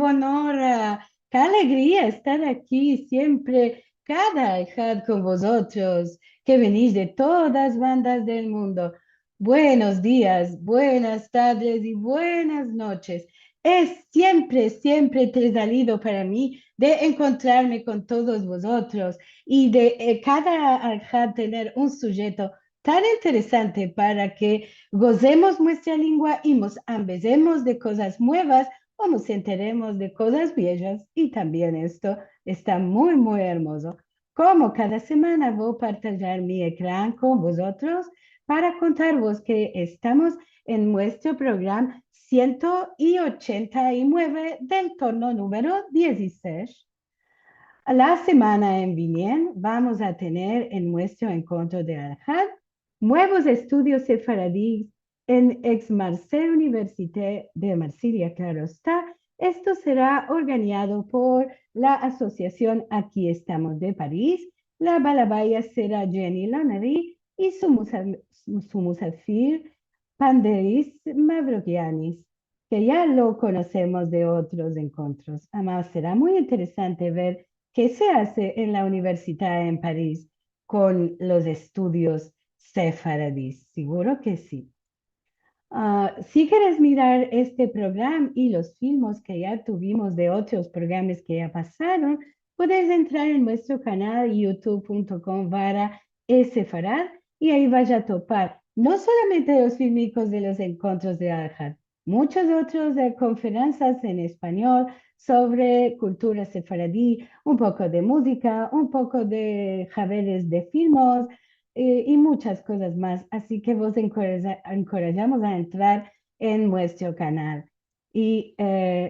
Bonora. Qué alegría estar aquí siempre, cada Ejad con vosotros, que venís de todas bandas del mundo. Buenos días, buenas tardes y buenas noches. Es siempre, siempre salido para mí de encontrarme con todos vosotros y de cada Ejad tener un sujeto tan interesante para que gocemos nuestra lengua y nos ambecemos de cosas nuevas o nos enteremos de cosas viejas. Y también esto está muy, muy hermoso. Como cada semana voy a partillar mi ecrán con vosotros para contaros que estamos en nuestro programa 189 del torno número 16. La semana en Vinien vamos a tener en nuestro encuentro de Al-Had nuevos estudios sefaradíes en Aix-Marseille Université de Marsilia, claro está. Esto será organizado por la Asociación Aquí Estamos de París. La balabaya será Jenny Lanary y su musafir Panderis Mavrogianis, que ya lo conocemos de otros encuentros. Además, será muy interesante ver qué se hace en la universidad en París con los estudios sefaradíes. Seguro que sí. Si quieres mirar este programa y los filmes que ya tuvimos de otros programas que ya pasaron, puedes entrar en nuestro canal youtube.com/esefarad y ahí vas a topar no solamente los filmicos de los encuentros de Al-Had, muchos otros de conferencias en español sobre cultura sefaradí, un poco de música, un poco de javeles de filmes, y muchas cosas más. Así que vos encorajamos a entrar en nuestro canal. Y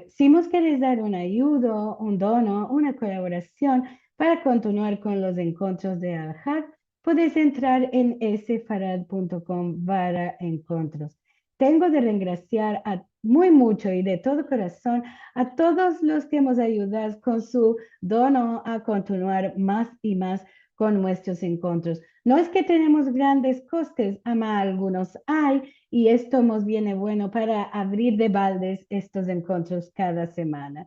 si nos queréis dar un ayudo, un dono, una colaboración para continuar con los encuentros de Al-Had, podéis entrar en sfarad.com/encuentros. Tengo de regraciar a muy mucho y de todo corazón a todos los que hemos ayudado con su dono a continuar más y más con nuestros encuentros. No es que tenemos grandes costes, ama algunos hay, y esto nos viene bueno para abrir de baldes estos encuentros cada semana.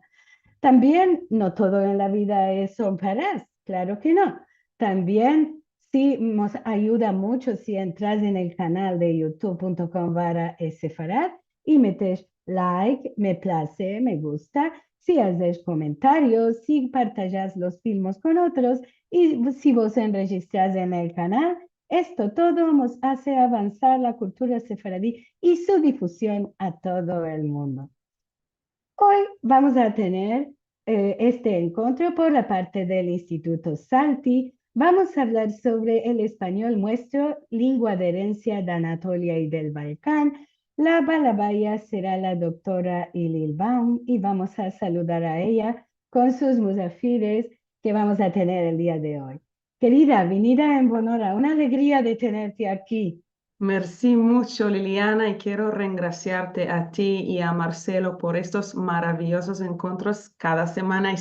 También no todo en la vida son paras, claro que no. También sí nos ayuda mucho si entras en el canal de youtube.com/esfarad y metes like, me place, me gusta, si haces comentarios, si partajas los filmes con otros y si vos enregistras en el canal. Esto todo nos hace avanzar la cultura sefaradí y su difusión a todo el mundo. Hoy vamos a tener este encuentro por la parte del Instituto Salti. Vamos a hablar sobre el español nuestro, lengua de herencia de Anatolia y del Balcán. La balabaya será la doctora Ilil Baum y vamos a saludar a ella con sus musafires que vamos a tener el día de hoy. Querida, venida en Bonora, una alegría de tenerte aquí. Merci mucho, Liliana, y quiero reingraciarte a ti y a Marcelo por estos maravillosos encuentros cada semana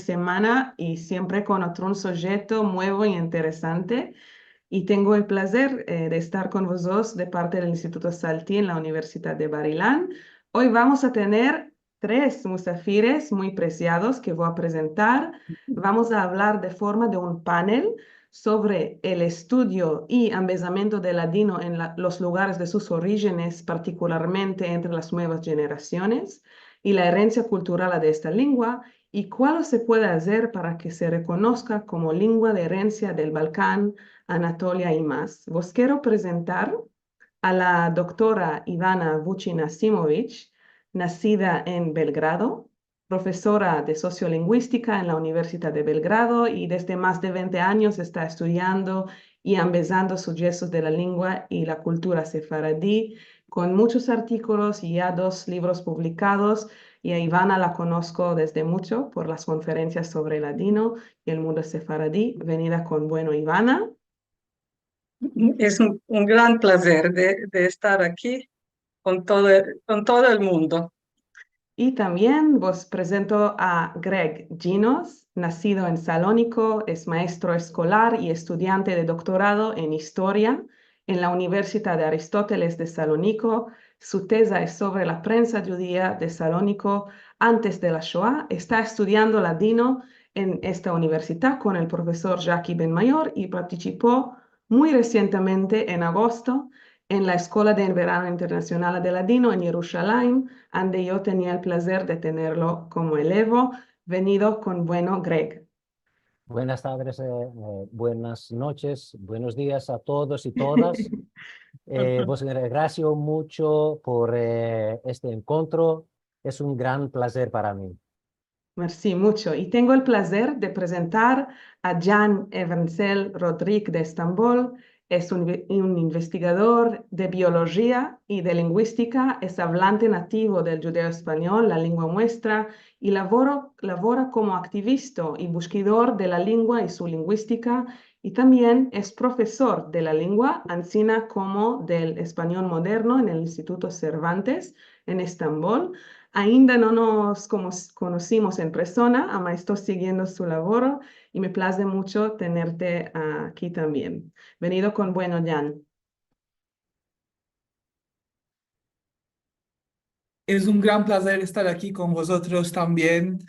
y siempre con otro un sujeto nuevo y interesante. Y tengo el placer de estar con vosotros de parte del Instituto Saltí en la Universidad de Barilán. Hoy vamos a tener tres musafires muy preciados que voy a presentar. Vamos a hablar de forma de un panel sobre el estudio y embellecimiento del ladino en los lugares de sus orígenes, particularmente entre las nuevas generaciones, y la herencia cultural de esta lengua, y cuál se puede hacer para que se reconozca como lengua de herencia del Balcán, Anatolia y más. Vos quiero presentar a la doctora Ivana Vucinassimovic, nacida en Belgrado, profesora de sociolingüística en la Universidad de Belgrado y desde más de 20 años está estudiando y ambezando sucesos de la lengua y la cultura sefaradí, con muchos artículos y ya 2 libros publicados. Y a Ivana la conozco desde mucho por las conferencias sobre el ladino y el mundo sefaradí. Venida con bueno, Ivana. Es un gran placer de estar aquí con todo el mundo. Y también vos presento a Greg Ginos, nacido en Salónico, es maestro escolar y estudiante de doctorado en historia en la Universidad de Aristóteles de Salónico. Su tesis es sobre la prensa judía de Salónico antes de la Shoah, está estudiando ladino en esta universidad con el profesor Jackie Benmayor y participó muy recientemente en agosto en la Escuela de Verano Internacional de Ladino en Jerusalén, donde yo tenía el placer de tenerlo como elevo, venido con bueno Greg. Buenas tardes, buenas noches, buenos días a todos y todas. Vos gracias mucho por este encuentro. Es un gran placer para mí. Merci mucho. Y tengo el placer de presentar a Jan Evansel Rodríguez de Estambul. Es un investigador de biología y de lingüística, es hablante nativo del judeo español, la lengua nuestra, y labora como activista y buscador de la lengua y su lingüística, y también es profesor de la lengua, ansina como del español moderno en el Instituto Cervantes en Estambul. Ainda no nos conocimos en persona, ama estoy siguiendo su labor y me place mucho tenerte aquí también. Venido con bueno, Jan. Es un gran placer estar aquí con vosotros también.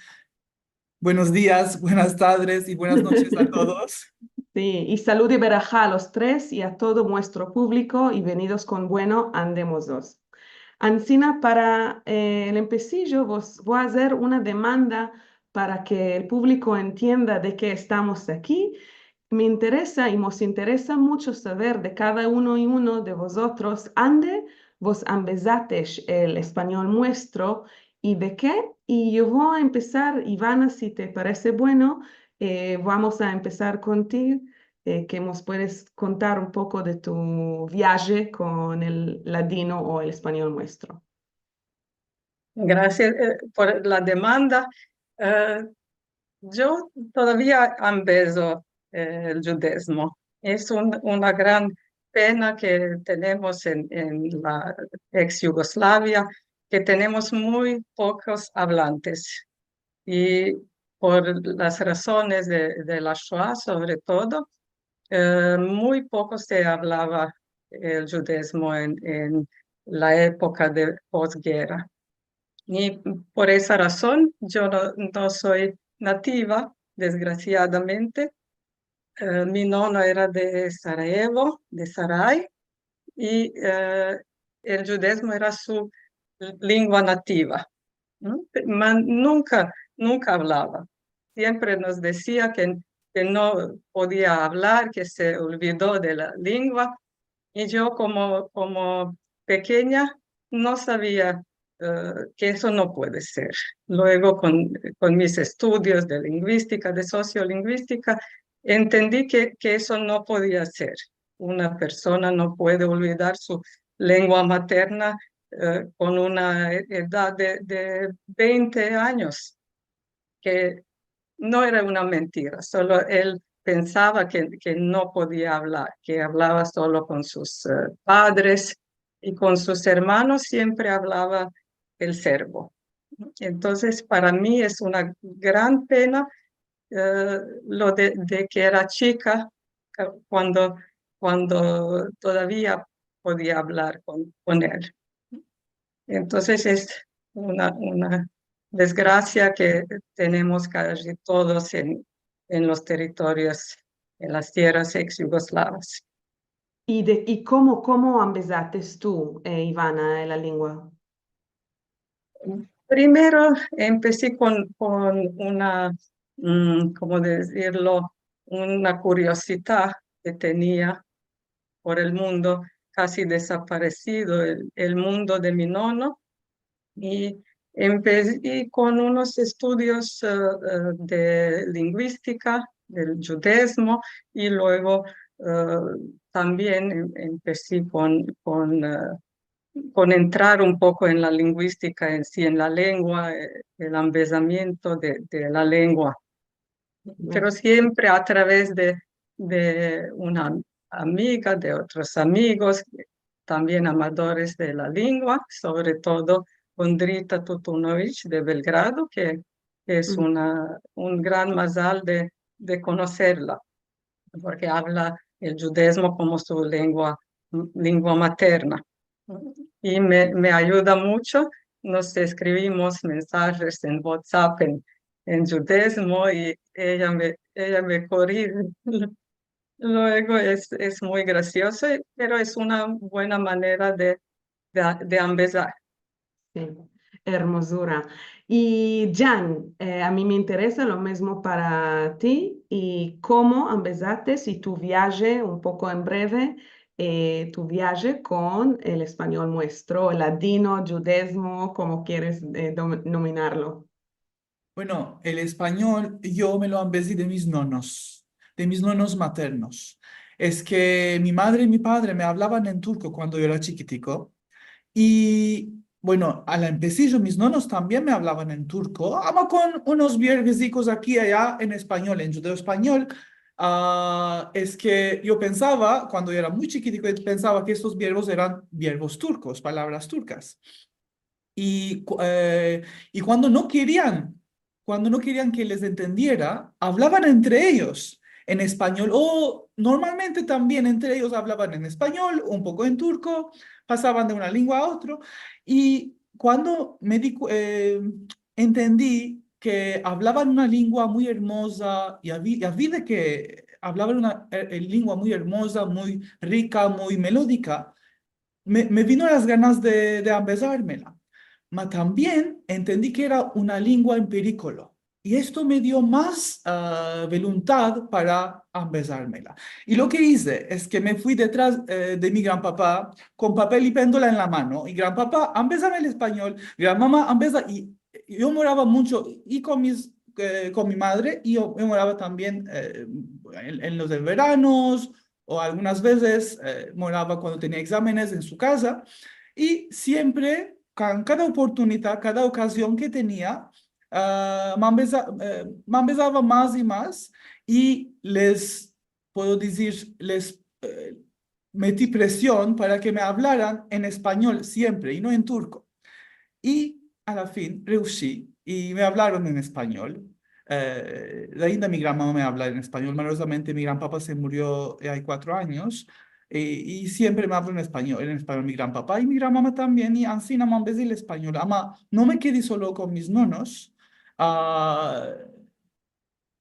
Buenos días, buenas tardes y buenas noches a todos. Sí, y salud y verajá a los tres y a todo nuestro público y venidos con bueno, andemos dos. Ancina, para el empecillo, voy a hacer una demanda para que el público entienda de qué estamos aquí. Me interesa y nos interesa mucho saber de cada uno y uno de vosotros, ande vos empezasteis el español nuestro y de qué. Y yo voy a empezar, Ivana, si te parece bueno, vamos a empezar contigo, que nos puedes contar un poco de tu viaje con el ladino o el español nuestro. Gracias por la demanda. Yo todavía embezo el judaísmo. Es una gran pena que tenemos en la ex Yugoslavia, que tenemos muy pocos hablantes. Y por las razones de la Shoah, sobre todo, muy poco se hablaba el judaísmo en la época de posguerra. Y por esa razón yo no soy nativa, desgraciadamente. Mi nono era de Sarajevo, de Saray, y el judaísmo era su lengua nativa. ¿No? Nunca hablaba. Siempre nos decía que no podía hablar, que se olvidó de la lengua. Y yo como pequeña no sabía que eso no puede ser. Luego con mis estudios de lingüística, de sociolingüística, entendí que eso no podía ser. Una persona no puede olvidar su lengua materna con una edad de 20 años, que no era una mentira, solo él pensaba que no podía hablar, que hablaba solo con sus padres y con sus hermanos siempre hablaba el serbo. Entonces, para mí es una gran pena lo de que era chica cuando todavía podía hablar con él. Entonces es una desgracia que tenemos casi todos en los territorios, en las tierras ex-yugoslavas. ¿Y cómo empezaste tú, Ivana, en la lengua? Primero empecé con una, ¿cómo decirlo? Una curiosidad que tenía por el mundo casi desaparecido, el mundo de mi nono. Y empecé con unos estudios de lingüística, del judaísmo, y luego también empecé con entrar un poco en la lingüística en sí, en la lengua, el embezamiento de la lengua, pero siempre a través de una amiga, de otros amigos, también amadores de la lengua, sobre todo Ondrita Tutunovic de Belgrado, que es un gran mazal de conocerla, porque habla el judaísmo como su lengua materna. Y me ayuda mucho nos escribimos mensajes en WhatsApp en judaísmo y ella me corrige. Luego es muy gracioso, pero es una buena manera de empezar. Sí, hermosura. Y Jan, a mí me interesa lo mismo para ti y cómo empezaste, si tu viaje, un poco en breve, tu viaje con el español nuestro, el ladino, judaísmo, como quieres nominarlo. Bueno, el español yo me lo empecé de mis nonos maternos. Es que mi madre y mi padre me hablaban en turco cuando yo era chiquitico. Y bueno, al empecillo mis nonos también me hablaban en turco, ama con unos vierguesicos aquí y allá en español, en judeo español. Es que yo pensaba, cuando yo era muy chiquitico, pensaba que estos verbos eran verbos turcos, palabras turcas. Y, y cuando no querían que les entendiera, hablaban entre ellos en español o normalmente también entre ellos hablaban en español, un poco en turco, pasaban de una lengua a otra. Y cuando entendí que hablaban una lengua muy hermosa y vi de que hablaban una lengua muy hermosa, muy rica, muy melódica, me vino las ganas de empezármela. Ma también entendí que era una lengua en pericolo. Y esto me dio más voluntad para empezármela. Y lo que hice es que me fui detrás de mi gran papá con papel y péndola en la mano. Y gran papá, empezame el español. Gran mamá, empezá. Y yo moraba mucho y con mi madre y yo moraba también en los veranos o algunas veces moraba cuando tenía exámenes en su casa y siempre, con cada oportunidad, cada ocasión que tenía, me empezaba más y más y puedo decir, les metí presión para que me hablaran en español siempre y no en turco. Y a la fin reuscí y me hablaron en español. Ainda mi gran mamá me habla en español. Malosamente mi gran papá se murió hay 4 años y siempre me hablo en español mi gran papá y mi gran mamá también. Y así no me empecé el español. Ama, no me quedé solo con mis nonos. ah,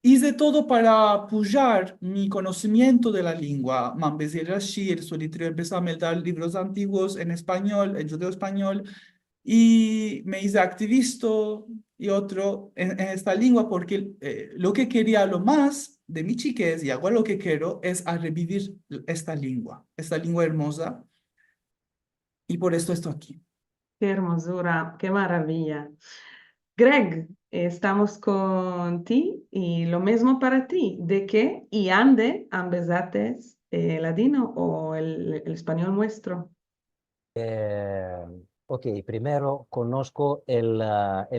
Hice todo para apoyar mi conocimiento de la lengua. Me empecé a Rashi, el solitario, empezó a dar libros antiguos en español, en judeo español y me hice activista y otro en esta lengua porque lo que quería lo más de mi chiquez y hago lo que quiero es a revivir esta lengua hermosa y por esto estoy aquí. Qué hermosura, qué maravilla. Greg, estamos con ti y lo mismo para ti. ¿De qué y ande empezaste el ladino o el español nuestro? Eh, ok, primero conozco el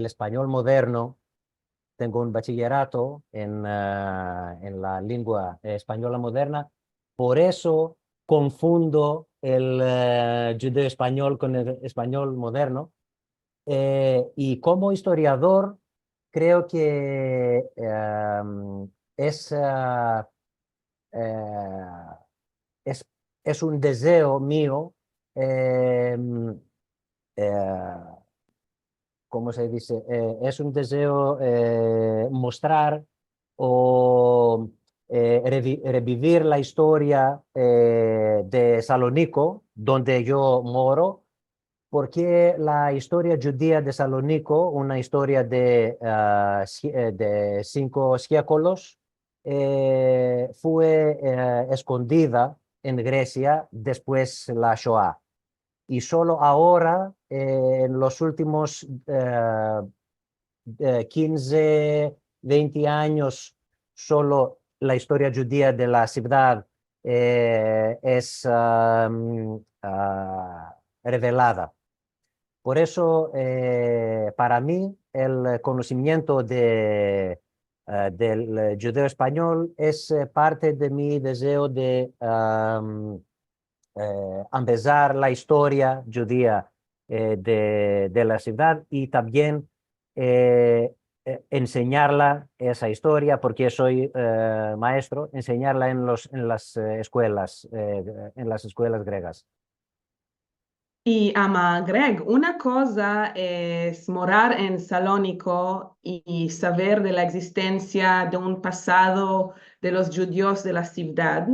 español moderno. Tengo un bachillerato en la lengua española moderna. Por eso confundo el judeo español con el español moderno. Y como historiador, creo que es, eh, es, es un deseo mío, eh, eh, ¿cómo se dice? Es un deseo mostrar o revivir la historia de Salónico, donde yo moro, porque la historia judía de Salónico, una historia de 5 siglos, fue escondida en Grecia después la Shoah. Y solo ahora, en los últimos 15, 20 años, solo la historia judía de la ciudad es revelada. Por eso, para mí, el conocimiento del judeo español es parte de mi deseo de empezar la historia judía de la ciudad y también enseñarla esa historia, porque soy maestro, enseñarla en las escuelas griegas. Y ama Greg, una cosa es morar en Salónico y saber de la existencia de un pasado de los judíos de la ciudad.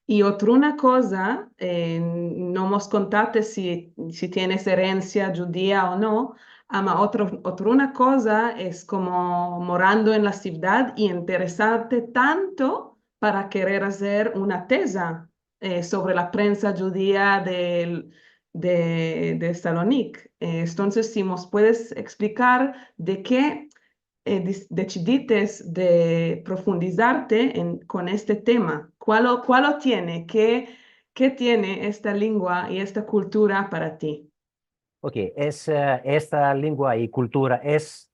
Y otra una cosa, no nos contaste si tienes herencia judía o no, ama otra una cosa es como morando en la ciudad y interesarte tanto para querer hacer una tesa sobre la prensa judía de Salonic. Entonces, si nos puedes explicar de qué decidiste de profundizarte con este tema, cuál lo tiene, qué tiene esta lengua y esta cultura para ti. Ok, esta lengua y cultura es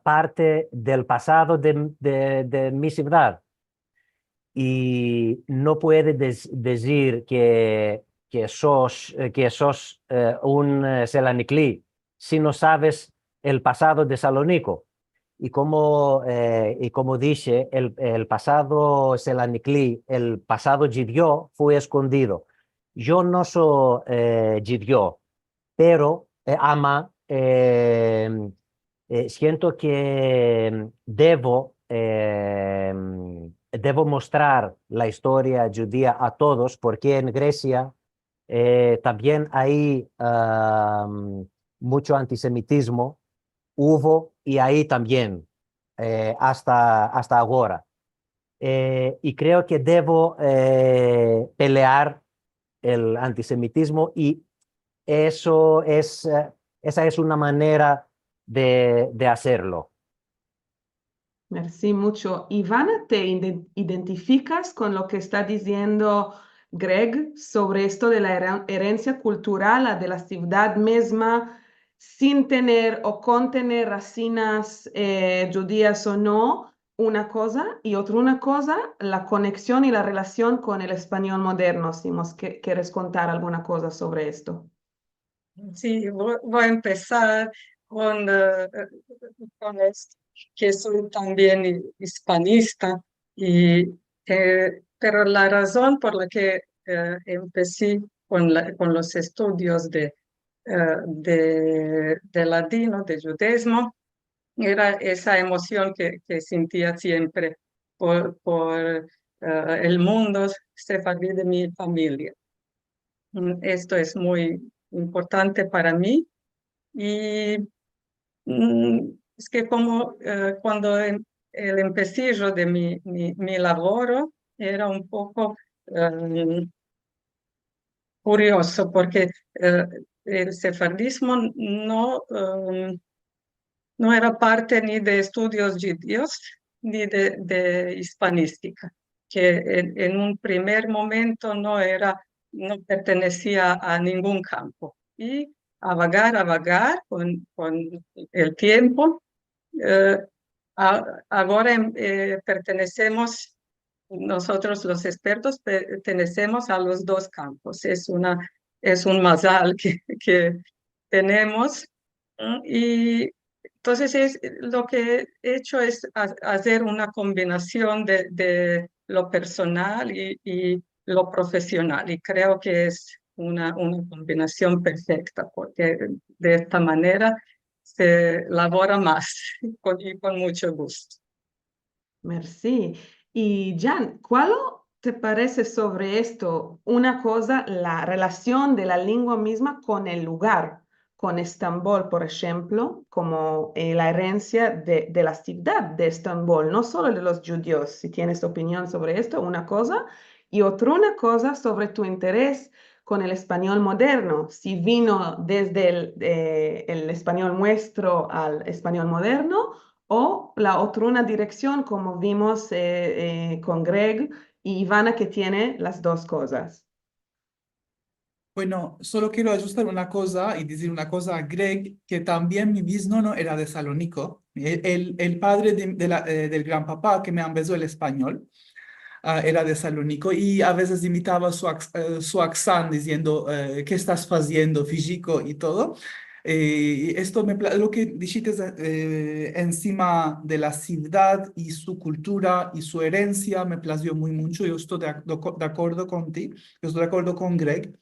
parte del pasado de mi ciudad. Y no puedes decir que sos un Selaniclí si no sabes el pasado de Salónico. Y como dice, el pasado Selaniclí, el pasado Gidió fue escondido. Yo no soy Gidió, pero siento que debo mostrar la historia judía a todos, porque en Grecia también hay mucho antisemitismo, hubo y ahí también, hasta ahora. Y creo que debo pelear el antisemitismo y esa es una manera de hacerlo. Merci mucho. Ivana, ¿te identificas con lo que está diciendo Greg sobre esto de la herencia cultural de la ciudad misma, sin tener o con tener racinas judías o no? Una cosa y otra una cosa, la conexión y la relación con el español moderno. Si nos quieres contar alguna cosa sobre esto. Sí, voy a empezar con esto, que soy también hispanista, pero la razón por la que empecé con los estudios de latino, de judaísmo, era esa emoción que sentía siempre por el mundo sefardí de mi familia. Esto es muy importante para mí y es que como cuando el empecillo de mi laboro era un poco curioso porque el sefardismo no era parte ni de estudios judíos ni de hispanística, que en un primer momento no pertenecía a ningún campo. Y a vagar con el tiempo, ahora pertenecemos, nosotros los expertos pertenecemos a los dos campos. Es un mazal que tenemos. Y entonces lo que he hecho es hacer una combinación de lo personal y lo profesional. Y creo que es una combinación perfecta, porque de esta manera se labora más y con mucho gusto. Merci. Y Jan, ¿cuál te parece sobre esto? Una cosa, la relación de la lengua misma con el lugar, con Estambul, por ejemplo, como la herencia de la ciudad de Estambul, no solo de los judíos. Si tienes opinión sobre esto, una cosa. Y otra una cosa sobre tu interés con el español moderno, si vino desde el español nuestro al español moderno o la otra una dirección, como vimos con Greg y Ivana, que tiene las dos cosas. Bueno, solo quiero ajustar una cosa y decir una cosa a Greg, que también mi bisnono era de Salónico, el padre del gran papá que me empezó el español. Era de Salónico y a veces imitaba su accent diciendo ¿qué estás haciendo físico y todo? Esto lo que dijiste encima de la ciudad y su cultura y su herencia me plació muy mucho. Yo estoy de acuerdo contigo, yo estoy de acuerdo con Greg,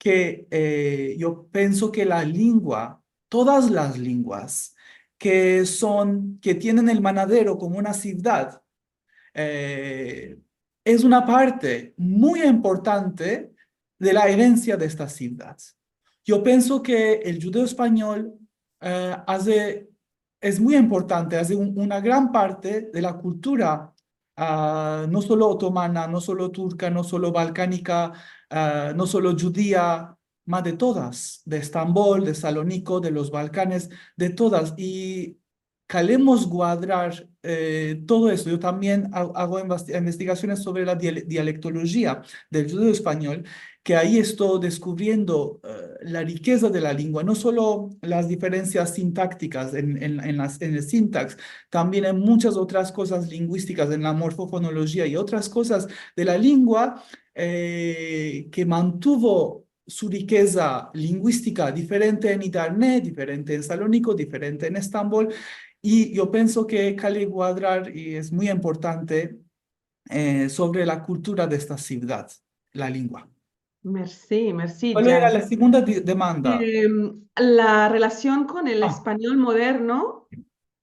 que yo pienso que la lengua, todas las lenguas que tienen el Manadero como una ciudad, es una parte muy importante de la herencia de esta ciudad. Yo pienso que el judeo español es muy importante, hace una gran parte de la cultura, no solo otomana, no solo turca, no solo balcánica, no solo judía, más de todas, de Estambul, de Salónico, de los Balcanes, de todas. Y queremos cuadrar todo eso. Yo también hago investigaciones sobre la dialectología del judeo español, que ahí estoy descubriendo la riqueza de la lengua, no solo las diferencias sintácticas en el sintax, también en muchas otras cosas lingüísticas, en la morfofonología y otras cosas de la lengua que mantuvo su riqueza lingüística diferente en Internet, diferente en Salónico, diferente en Estambul. Y yo pienso que Cali Cuadrar y es muy importante sobre la cultura de esta ciudad, la lengua. Merci, merci, ¿Cuál era Jan. la segunda demanda? La relación con el Ah, español moderno,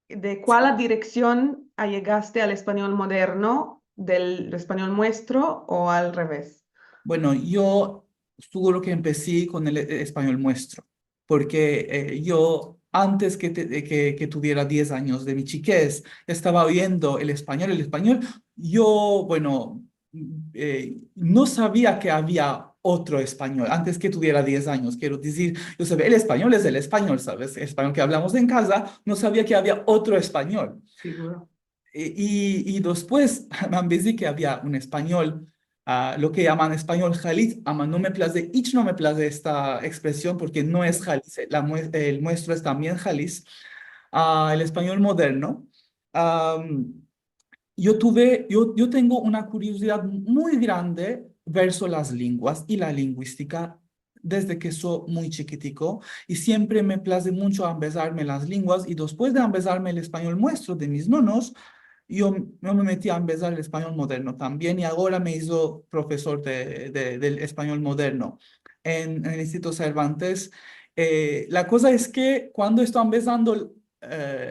¿de cuál dirección llegaste al español moderno, del español nuestro o al revés? bueno, yo seguro que empecé con el español nuestro, porque yo antes que tuviera 10 años de mi chiquez, estaba oyendo el español. Yo, bueno, no sabía que había otro español antes que tuviera 10 años. Quiero decir, yo sabía, el español es el español, ¿sabes? El español que hablamos en casa, no sabía que había otro español. Seguro. Y después me visto que había un español, lo que llaman español jaliz, ama no me place, no me place esta expresión porque no es jaliz, el nuestro es también jaliz, el español moderno. Yo tengo una curiosidad muy grande verso las lenguas y la lingüística desde que soy muy chiquitico y siempre me place mucho empezarme las lenguas y después de empezarme el español nuestro de mis nonos, yo me metí a empezar el español moderno también y ahora me hizo profesor del español moderno en el Instituto Cervantes. La cosa es que cuando estoy empezando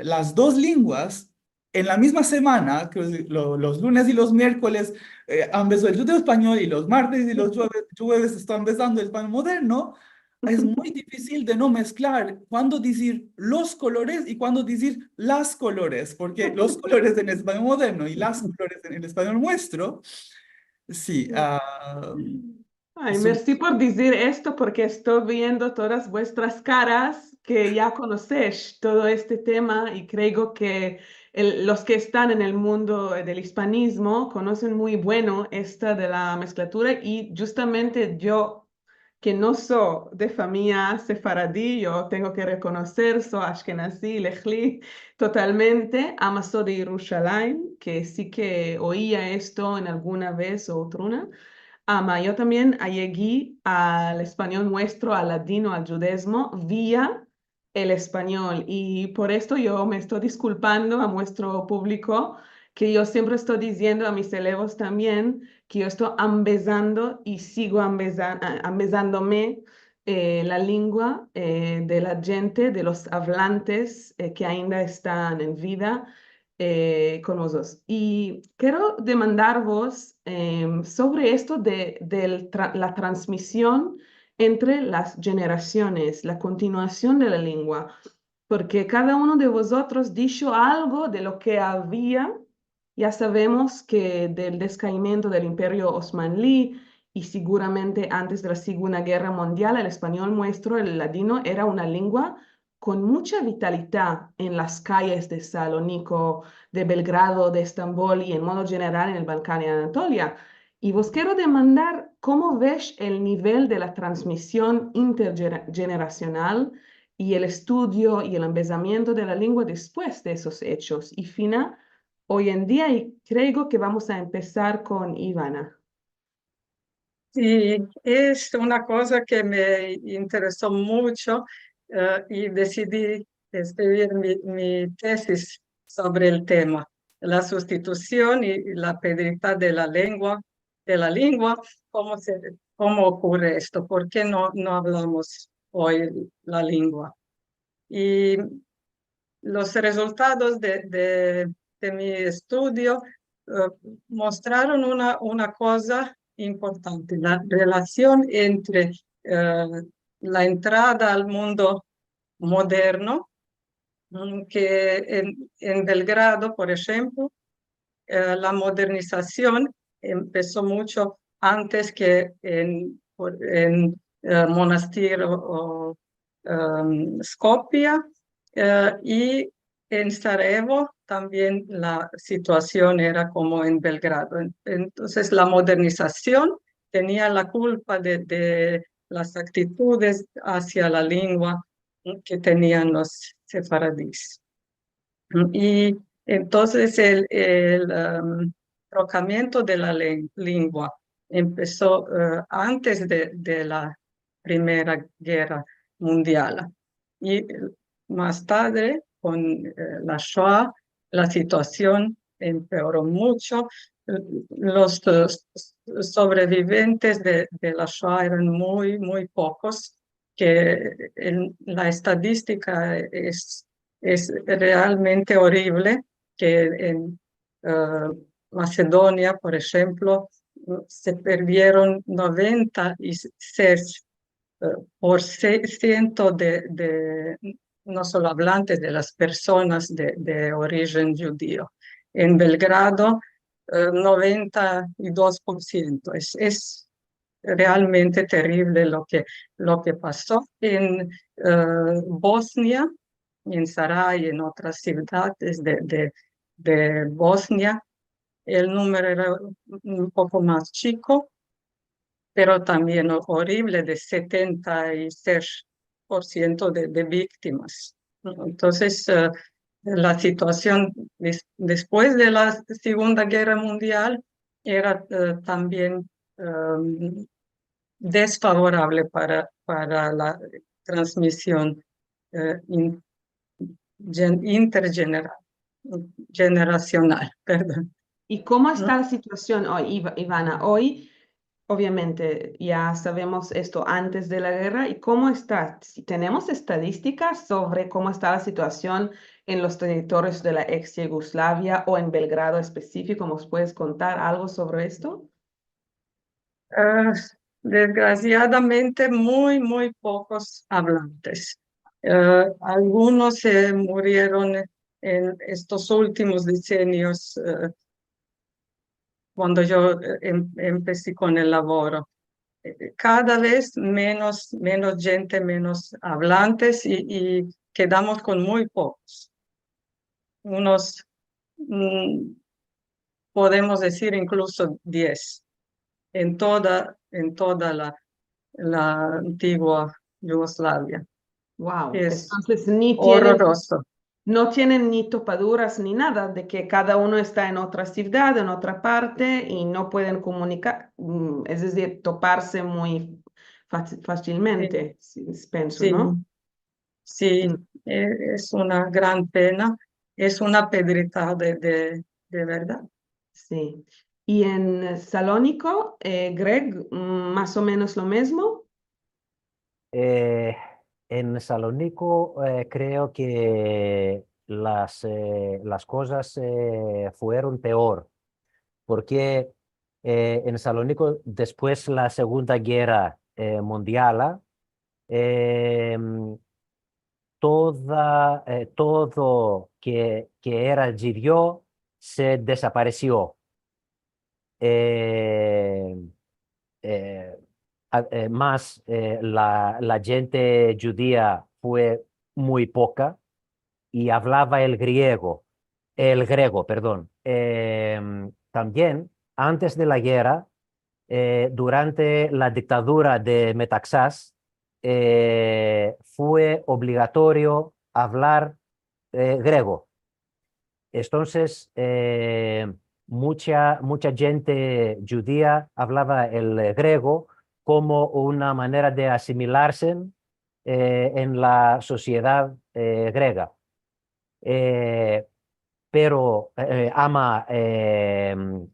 las dos lenguas, en la misma semana, que los lunes y los miércoles empezó el judeo español y los martes y los jueves está empezando el español moderno, es muy difícil de no mezclar cuándo decir los colores y cuándo decir las colores, porque los colores en el español moderno y las colores en el español nuestro, sí. Ay, merci por decir esto porque estoy viendo todas vuestras caras que ya conocéis todo este tema y creo que los que están en el mundo del hispanismo conocen muy bueno esta de la mezclatura y justamente yo que no soy de familia sefaradí, yo tengo que reconocer, soy ashkenazí, lejli, totalmente, amaso de Jerusalén, que sí que oía esto en alguna vez o otra. Yo también llegué al español nuestro, al ladino, al judaísmo, vía el español. Y por esto yo me estoy disculpando a nuestro público, que yo siempre estoy diciendo a mis elevos también que yo estoy empezando y sigo empezándome la lengua de la gente, de los hablantes que ainda están en vida con vosotros. Y quiero demandaros sobre esto de la transmisión entre las generaciones, la continuación de la lengua, porque cada uno de vosotros dicho algo de lo que había, ya sabemos que del descaimiento del Imperio Osmanlí y seguramente antes de la Segunda Guerra Mundial, el español nuestro, el ladino, era una lengua con mucha vitalidad en las calles de Salónico, de Belgrado, de Estambul y en modo general en el Balcán y Anatolia. Y vos quiero demandar cómo ves el nivel de la transmisión intergeneracional y el estudio y el empezamiento de la lengua después de esos hechos. Y Fina, hoy en día, y creo que vamos a empezar con Ivana. Sí, es una cosa que me interesó mucho y decidí escribir mi tesis sobre el tema, la sustitución y la pérdida de la lengua la lengua, cómo ocurre esto, por qué no hablamos hoy la lengua. Y los resultados de mi estudio mostraron una cosa importante, la relación entre la entrada al mundo moderno, que en Belgrado, por ejemplo, la modernización empezó mucho antes que en Monastir o Skopje, y en Sarajevo también la situación era como en Belgrado. Entonces la modernización tenía la culpa de las actitudes hacia la lengua que tenían los sefaradíes. Y entonces el trocamiento de la lengua empezó antes de la Primera Guerra Mundial. Y más tarde, con la Shoah, la situación empeoró mucho. Los sobrevivientes de la Shoah eran muy pocos, que la estadística es realmente horrible, que en Macedonia, por ejemplo, se perdieron 96% de no solo hablantes, de las personas de origen judío. En Belgrado, 92%. Es realmente terrible lo que pasó. En Bosnia, en Saray, en otras ciudades de Bosnia, el número era un poco más chico, pero también horrible, de 76% de víctimas. Entonces, la situación después de la Segunda Guerra Mundial era también desfavorable para la transmisión intergeneracional. Perdón. ¿Y cómo está la situación hoy, Ivana? Hoy, obviamente, ya sabemos esto antes de la guerra. ¿Y cómo está? Si tenemos estadísticas sobre cómo está la situación en los territorios de la ex Yugoslavia o en Belgrado específico. ¿Nos puedes contar algo sobre esto? Desgraciadamente, muy pocos hablantes. Algunos se murieron en estos últimos decenios, cuando yo empecé con el laboro. Cada vez menos gente, menos hablantes, y quedamos con muy pocos. Unos, podemos decir incluso 10 en toda la antigua Yugoslavia. Wow. Es Entonces, horroroso. no tienen ni topaduras ni nada, de que cada uno está en otra ciudad, en otra parte y no pueden comunicar, es decir, toparse muy fácilmente, pienso, Sí, ¿no? sí, Mm, es una gran pena, es una pedrita de verdad. sí. Y en Salónico, Greg, más o menos lo mismo. Eh, en Salónico creo que las cosas fueron peor, porque en Salónico, después la Segunda Guerra Mundial, eh, todo que era judío se desapareció. Eh, eh, Más la gente judía fue muy poca y hablaba el griego, perdón. También antes de la guerra, durante la dictadura de Metaxás, fue obligatorio hablar griego. Entonces, mucha gente judía hablaba el griego como una manera de asimilarse en la sociedad griega. Eh, pero,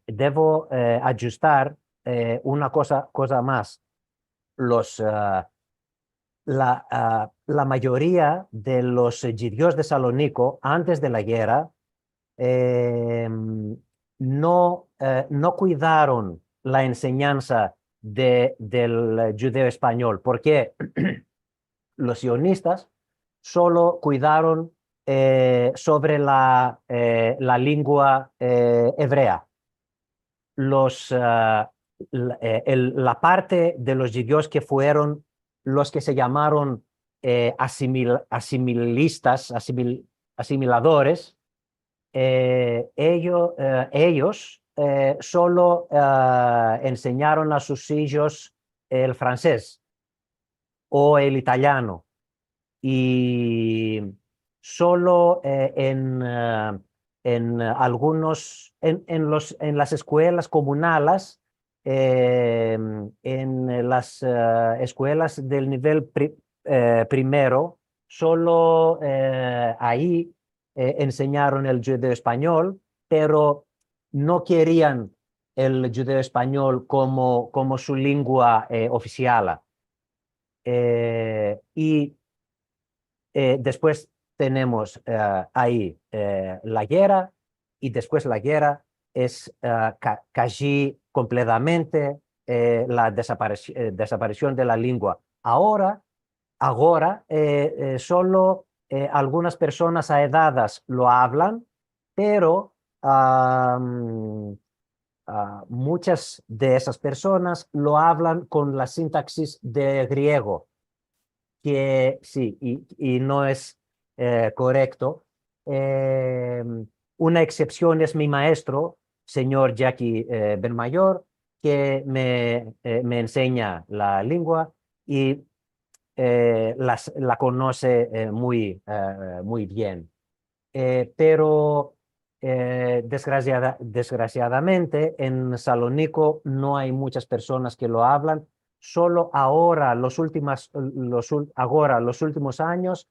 debo ajustar una cosa más. La mayoría de los judíos de Salónico, antes de la guerra, no cuidaron la enseñanza del judeo español, porque los sionistas solo cuidaron sobre la lengua hebrea. La parte de los judíos que fueron los que se llamaron asimiladores, ellos solo enseñaron a sus hijos el francés o el italiano, y solo en las escuelas comunales, en las escuelas del nivel primero, solo ahí enseñaron el judeo español, pero no querían el judeo español como su lengua oficial. Y después tenemos ahí la guerra, y después la guerra es casi completamente la desaparición de la lengua. Ahora solo algunas personas aisladas lo hablan, pero muchas de esas personas lo hablan con la sintaxis de griego, que sí, y no es correcto. Una excepción es mi maestro, señor Jackie Benmayor, que me enseña la lengua y la conoce muy bien. Pero desgraciadamente en Salónico no hay muchas personas que lo hablan. Solo ahora, los últimos años,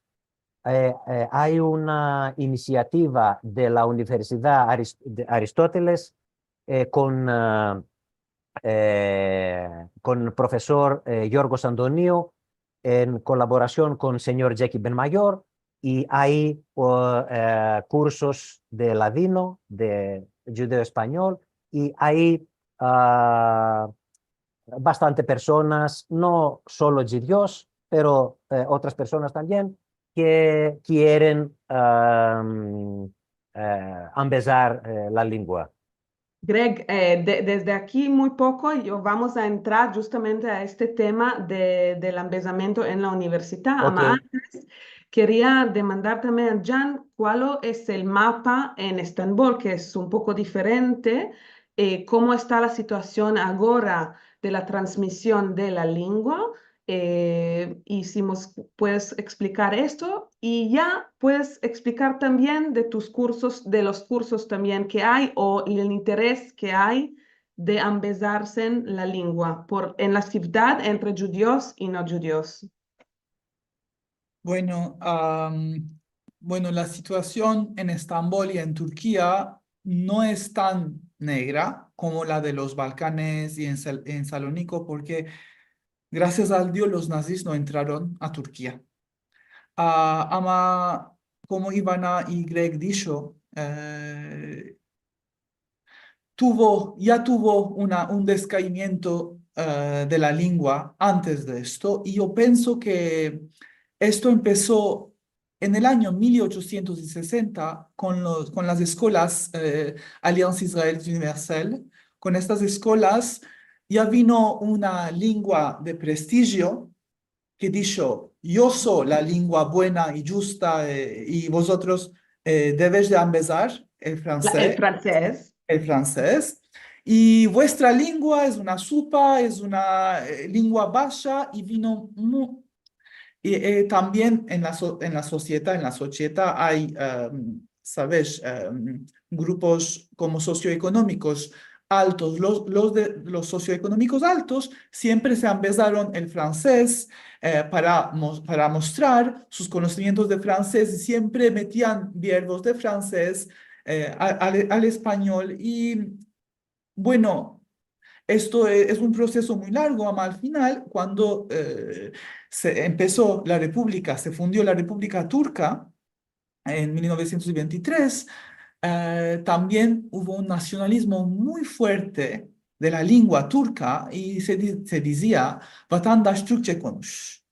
hay una iniciativa de la Universidad de Aristóteles con el profesor Yorgos Andoniou, en colaboración con el señor Jackie Benmayor, y hay cursos de ladino, de judeo español, y hay bastante personas, no solo judíos, pero otras personas también, que quieren empezar la lengua. Greg, desde aquí muy poco vamos a entrar justamente a este tema del embezamiento en la universidad. Ok. Ama antes, quería demandar también a Jan cuál es el mapa en Estambul, que es un poco diferente, cómo está la situación ahora de la transmisión de la lengua. Y si nos puedes explicar esto, y ya puedes explicar también de tus cursos, de los cursos también que hay, o el interés que hay de empezarse en la lengua en la ciudad entre judíos y no judíos. Bueno, bueno, la situación en Estambul y en Turquía no es tan negra como la de los Balcanes y en Salónico, porque gracias al Dios los nazis no entraron a Turquía. Ama, como Ivana y Greg dicho, ya tuvo un descaimiento de la lengua antes de esto, y yo pienso que esto empezó en el año 1860 con las escuelas Alianza Israel Universal. Con estas escuelas ya vino una lengua de prestigio que dijo: yo soy la lengua buena y justa, y vosotros debéis de empezar el El francés. francés. El francés. Y vuestra lengua es una sopa, es una lengua baja, y vino también en la sociedad hay, ¿sabes? Grupos como socioeconómicos altos. Los socioeconómicos altos siempre se empezaron el francés para mostrar sus conocimientos de francés, y siempre metían verbos de francés al español. Y bueno, Esto es un proceso muy largo, ama al final, cuando se empezó la República, se fundió la República Turca en 1923, también hubo un nacionalismo muy fuerte de la lengua turca y se decía, vatandaş Türkçe konuş,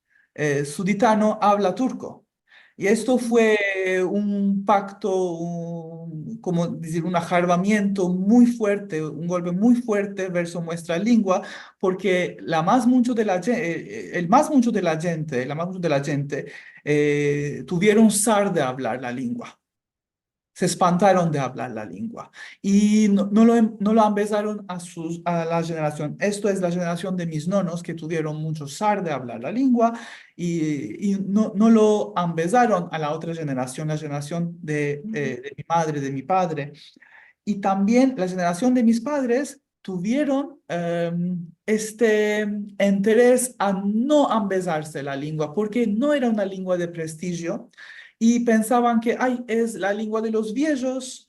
Suditano habla turco. Y esto fue un pacto, como decir, un ajarbamiento muy fuerte, un golpe muy fuerte versus nuestra lengua, porque el más mucho de la gente, la más mucho de la gente tuvieron zar de hablar la lengua. Se espantaron de hablar la lengua y no lo empezaron a la generación. Esto es la generación de mis nonos que tuvieron mucho zar de hablar la lengua y no lo empezaron a la otra generación, la generación de mi madre, de mi padre. Y también la generación de mis padres tuvieron este interés a no empezarse la lengua porque no era una lengua de prestigio y pensaban que ay, es la lengua de los viejos.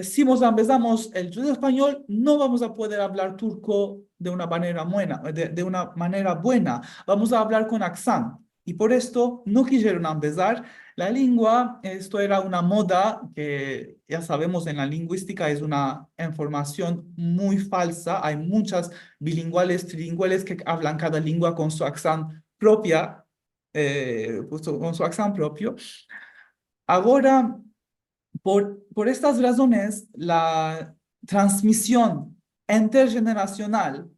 Si nos empezamos el judío español, no vamos a poder hablar turco de una manera buena, de una manera buena. Vamos a hablar con accent. Y por esto no quisieron empezar la lengua. Esto era una moda que ya sabemos en la lingüística es una información muy falsa. Hay muchas bilingüales, trilingüales que hablan cada lengua con su accent propia, con su accent propio. Ahora, por estas razones, la transmisión intergeneracional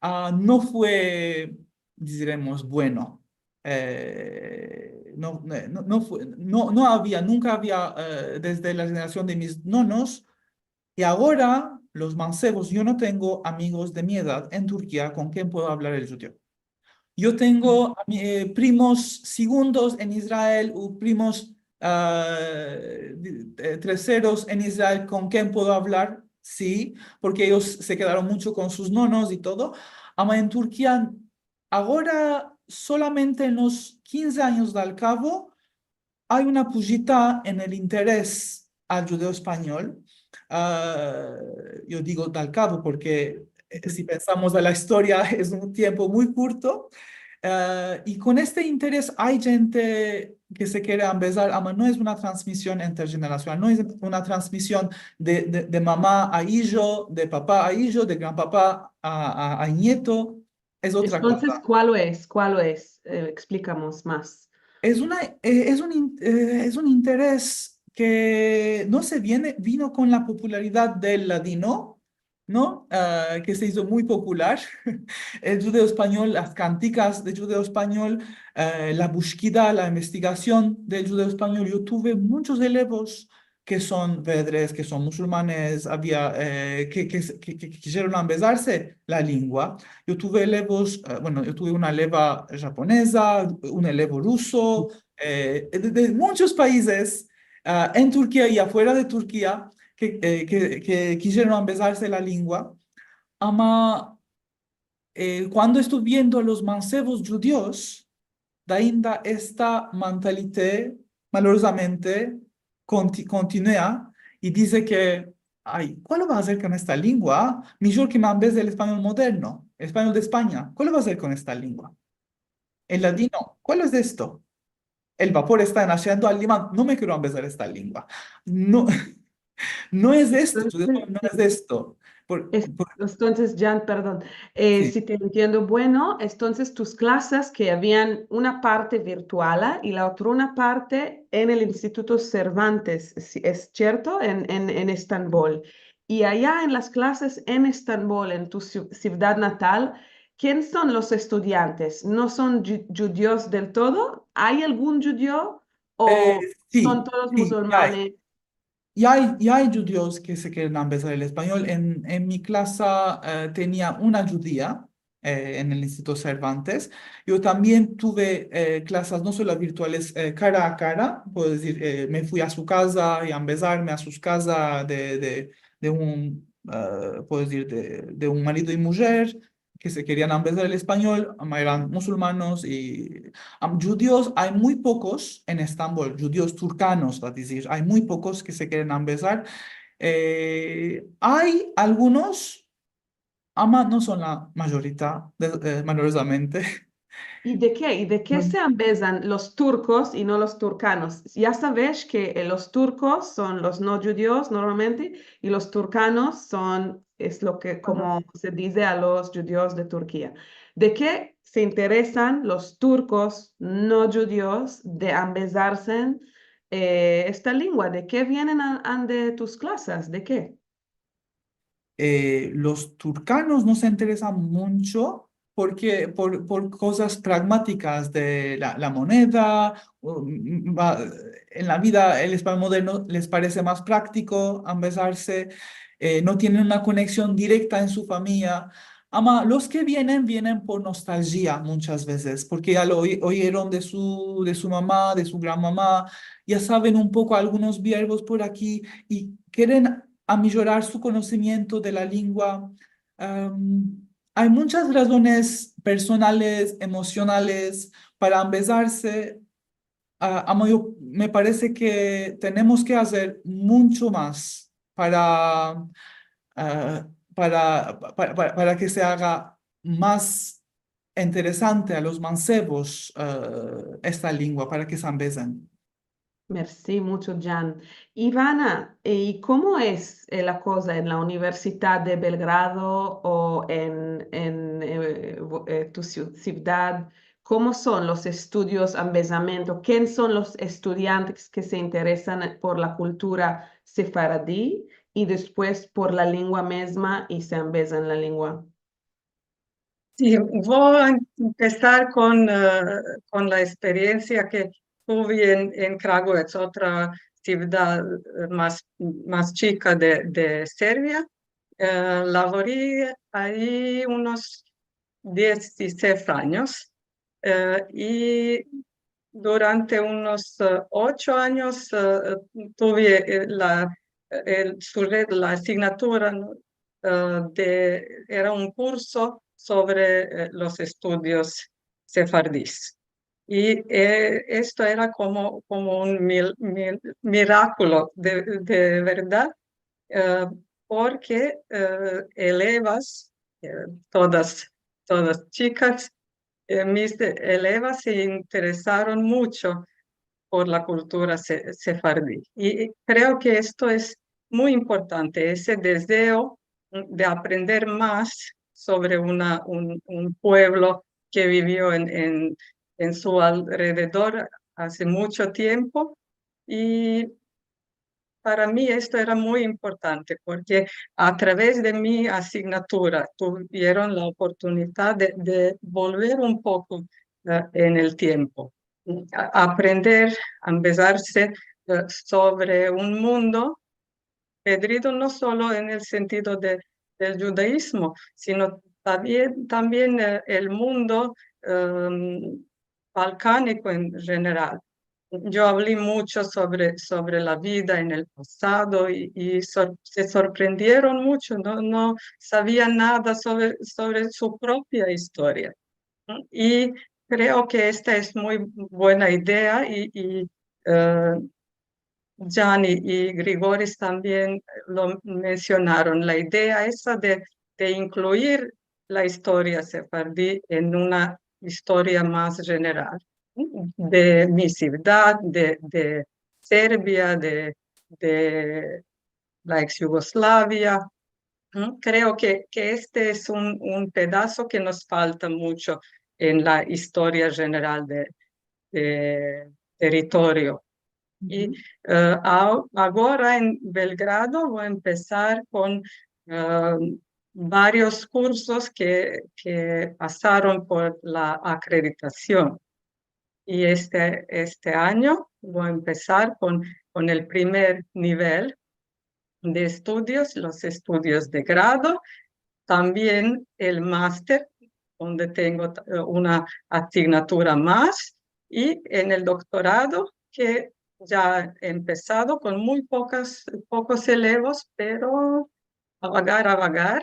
no fue, diremos, bueno. Nunca había desde la generación de mis nonos y ahora los mancebos, yo no tengo amigos de mi edad en Turquía con quien puedo hablar el judío. Yo tengo primos segundos en Israel o primos terceros en Israel con quien puedo hablar, sí, porque ellos se quedaron mucho con sus nonos y todo. Ama en Turquía, ahora solamente en los 15 años del cabo hay una pullita en el interés al judeo español. Yo digo del cabo porque si pensamos a la historia es un tiempo muy corto. Y con este interés hay gente que se quiere empezar, ama no es una transmisión intergeneracional, no es una transmisión de mamá a hijo, de papá a hijo, de gran papá a nieto, es otra Entonces, cosa. ¿cuál es? ¿Cuál es? Explicamos más. Es un interés que no vino con la popularidad del ladino, ¿no? Que se hizo muy popular. El judeo español, las canticas de judeo español, la búsqueda, la investigación del judeo español. Yo tuve muchos elevos que son vedres, que son musulmanes, que quisieron empezarse la lengua. Yo tuve elevos, yo tuve una eleva japonesa, un elevo ruso, de muchos países en Turquía y afuera de Turquía que quisieron empezarse la lengua. Ama, cuando estoy viendo a los mancebos judíos, ainda esta mentalidad malorosamente continúa y dice que, ay, ¿cuál va a hacer con esta lengua? Mejor que me empecé el español moderno, el español de España. ¿Cuál va a hacer con esta lengua? El ladino, ¿cuál es esto? El vapor está naciendo al alemán. No me quiero empezar esta lengua. No, no es esto, Entonces, no es esto. Entonces, Jan, perdón, Sí. si te entiendo bueno, entonces tus clases que habían una parte virtual y la otra una parte en el Instituto Cervantes, ¿es cierto? En Estambul. Y allá en las clases en Estambul, en tu ciudad natal, ¿quién son los estudiantes? ¿No son judíos del todo? ¿Hay algún judío Eh, o son sí, todos sí, ya hay. musulmanes? Ya hay judíos que se quieren empezar el español. En mi clase tenía una judía en el Instituto Cervantes. Yo también tuve clases no solo virtuales, cara a cara. Puedo decir, me fui a su casa y a empezarme a sus casas de un, puedo decir, de un marido y mujer que se querían empezar el español, eran musulmanos y judíos hay muy pocos en Estambul, judíos turcanos, es decir, hay muy pocos que se quieren empezar. Hay algunos ama no son la mayoría, malorosamente. ¿Y de qué? ¿Y de qué Bueno, se besan los turcos y no los turcanos? Ya sabes que los turcos son los no judíos normalmente y los turcanos son, es lo que ajá. como se dice a los judíos de Turquía. ¿De qué se interesan los turcos no judíos de besarse esta lengua? ¿De qué vienen de tus clases? ¿De qué? Los turcanos no se interesan mucho porque por cosas pragmáticas de la moneda, en la vida el español moderno les parece más práctico ambesarse, no tienen una conexión directa en su familia. Ama, los que vienen por nostalgia muchas veces, porque ya lo oyeron de su mamá, de su gran mamá, ya saben un poco algunos verbos por aquí y quieren a mejorar su conocimiento de la lengua. Hay muchas razones personales, emocionales para empezarse. Me parece que tenemos que hacer mucho más ah, para que se haga más interesante a los mancebos esta lengua, para que se embesen. Merci mucho, Jan. Ivana, ¿y cómo es la cosa en la Universidad de Belgrado o en tu ciudad? ¿Cómo son los estudios en besamento? ¿Quién son los estudiantes que se interesan por la cultura sefaradí y después por la lengua misma y se embesan la lengua? Sí, voy a empezar con la experiencia que tuve en Kragujevac, otra ciudad más chica de Serbia. Laboré ahí unos 16 años y durante unos 8 años tuve la asignatura, ¿no? Era un curso sobre los estudios sefardíes. Y esto era como un milagro de verdad, eh, porque elevas, eh, todas, todas chicas, mis elevas se interesaron mucho por la cultura sefardí. Y creo que esto es muy importante, ese deseo de aprender más sobre un pueblo que vivió en su alrededor hace mucho tiempo. Y para mí esto era muy importante porque a través de mi asignatura tuvieron la oportunidad de volver un poco en el tiempo, aprender a empezarse sobre un mundo perdido no solo en el sentido del judaísmo, sino también el mundo balcánico en general. Yo hablé mucho sobre la vida en el pasado y se sorprendieron mucho, no sabían nada sobre su propia historia. Y creo que esta es muy buena idea y Jan y Grigoris también lo mencionaron, la idea esa de incluir la historia sefardí en una historia más general, de mi ciudad, de Serbia, de la ex Yugoslavia. Creo que este es un pedazo que nos falta mucho en la historia general de territorio. Y ahora en Belgrado voy a empezar con varios cursos que pasaron por la acreditación. Y este año voy a empezar con el primer nivel de estudios, los estudios de grado, también el máster, donde tengo una asignatura más, y en el doctorado, que ya he empezado con muy pocos elevos, pero a vagar,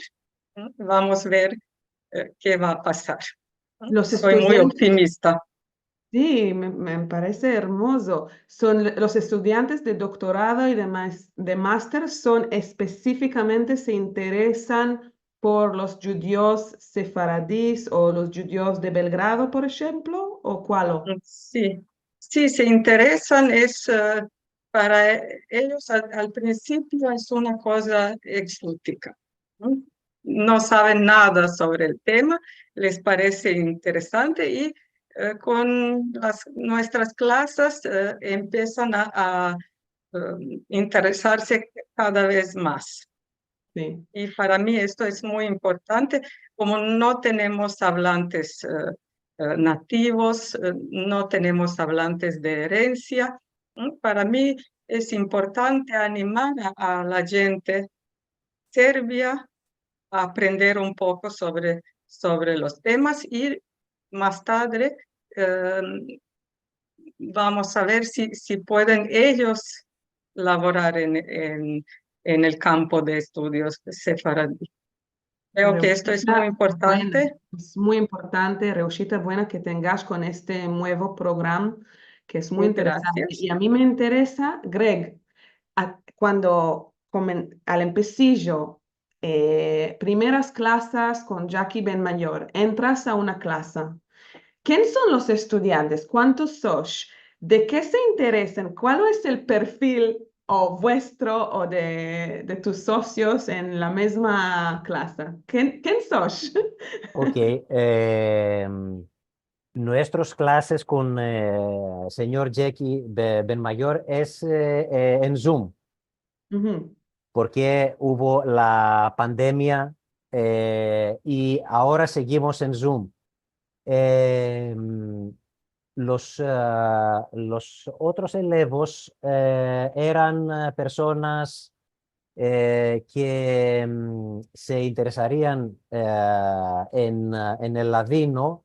vamos a ver qué va a pasar. Los Soy muy estudiantes. optimista. Sí, me parece hermoso. Son los estudiantes de doctorado y de máster son específicamente se interesan por los judíos sefaradíes o los judíos de Belgrado, por ejemplo? ¿O cuál? Sí, sí, se interesan, es para ellos al principio es una cosa exótica, ¿no? No saben nada sobre el tema, les parece interesante y con nuestras clases empiezan a interesarse cada vez más. Sí. Y para mí esto es muy importante, como no tenemos hablantes nativos, no tenemos hablantes de herencia. Para mí es importante animar a la gente serbia a aprender un poco sobre los temas y más tarde eh, vamos a ver si pueden ellos laborar en el campo de estudios sefaradí. Creo que esto es muy Reushita, bueno, importante. es muy importante, Reushita, buena que tengas con este nuevo programa, que es muy interesante. Gracias. Y a mí me interesa, Greg, cuando al empecillo, primeras clases con Jackie Benmayor, entras a una clase. ¿Quién son los estudiantes? ¿Cuántos sos? ¿De qué se interesan? ¿Cuál es el perfil o vuestro o de tus socios en la misma clase? ¿Quién sos? Ok, nuestras clases con señor Jackie Benmayor es en Zoom, Ujú. porque hubo la pandemia y ahora seguimos en Zoom. Eh, los otros elevos eran personas que se interesarían en el ladino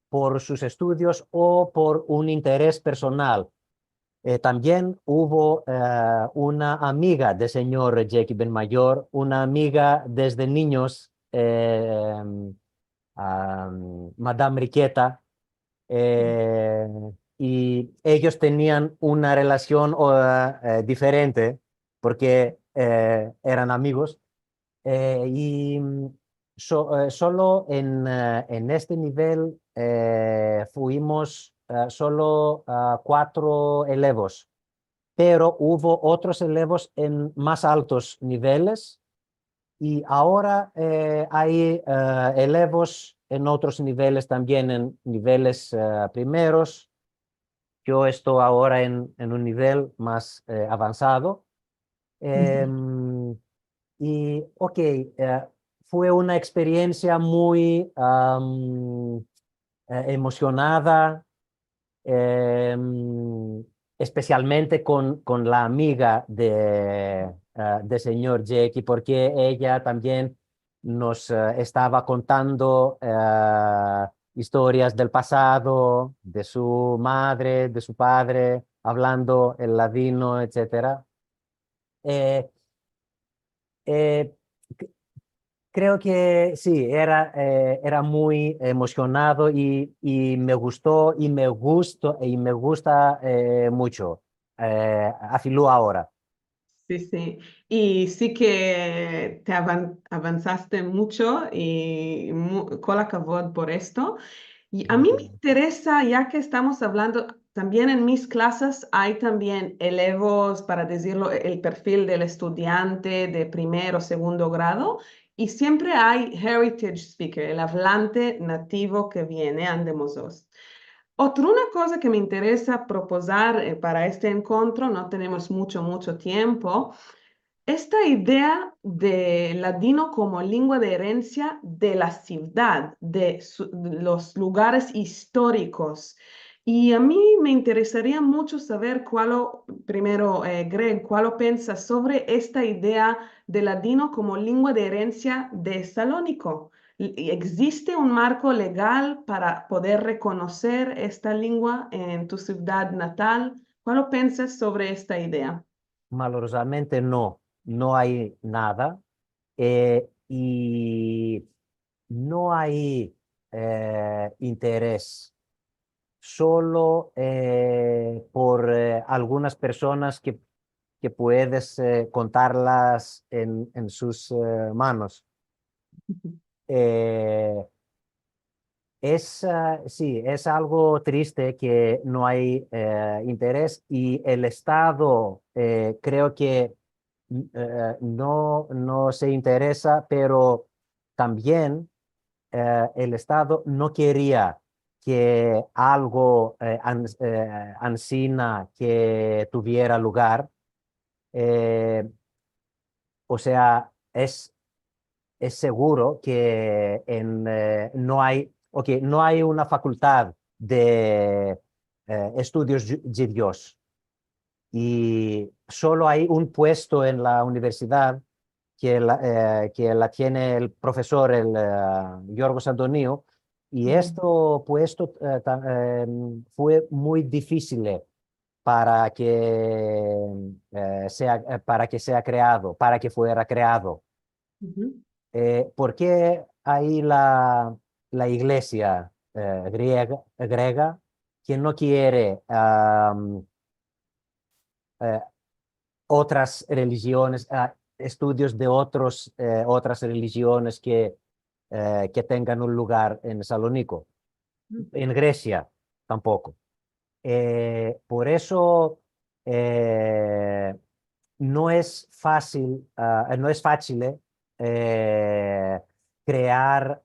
por sus estudios o por un interés personal. También hubo una amiga del señor Jackie Benmayor, una amiga desde niños, Madame Riqueta, eh, y ellos tenían una relación diferente porque eran amigos y solo en este nivel fuimos solo cuatro elevos, pero hubo otros elevos en más altos niveles y ahora hay elevos en otros niveles también, en niveles primeros. Yo estoy ahora en un nivel más avanzado. Em, y, ok, fue una experiencia muy emocionada, em, especialmente con la amiga de señor Jackie, porque ella también nos estaba contando historias del pasado, de su madre, de su padre, hablando el ladino, etcétera. Eh, eh, Creo que sí, era muy emocionado y me gustó y me gusta mucho. Afiló ahora. Sí, sí. Y sí que te avanzaste mucho y kola kavod por esto. Y a mí me Muchas interesa, ya que estamos hablando, también en mis clases hay también elevos, para decirlo, el perfil del estudiante de primer o segundo grado. Y siempre hay heritage speaker, el hablante nativo que viene, andemos dos. Otra una cosa que me interesa proposar para este encuentro, no tenemos mucho tiempo, esta idea de ladino como lengua de herencia de la ciudad, de los lugares históricos. Y a mí me interesaría mucho saber primero, Greg, cuál piensas sobre esta idea de ladino como lengua de herencia de Salónico. ¿Existe un marco legal para poder reconocer esta lengua en tu ciudad natal? ¿Cuál piensas sobre esta idea? Malorosamente no hay nada y no hay interés, solo por algunas personas que que puedes contarlas en sus manos. Sí, es algo triste que no hay interés y el Estado creo que no se interesa, pero también el Estado no quería que algo ansina que tuviera lugar. O sea, es seguro que no hay una facultad de estudios judíos y solo hay un puesto en la universidad que la tiene el profesor, el Yorgos Antonio, y este puesto fue muy difícil para para que sea creado, para que fuera creado. ¿Por qué hay la iglesia griega que no quiere otras religiones, estudios de otras religiones que tengan un lugar en Salónico? En Grecia tampoco. Por eso no es fácil crear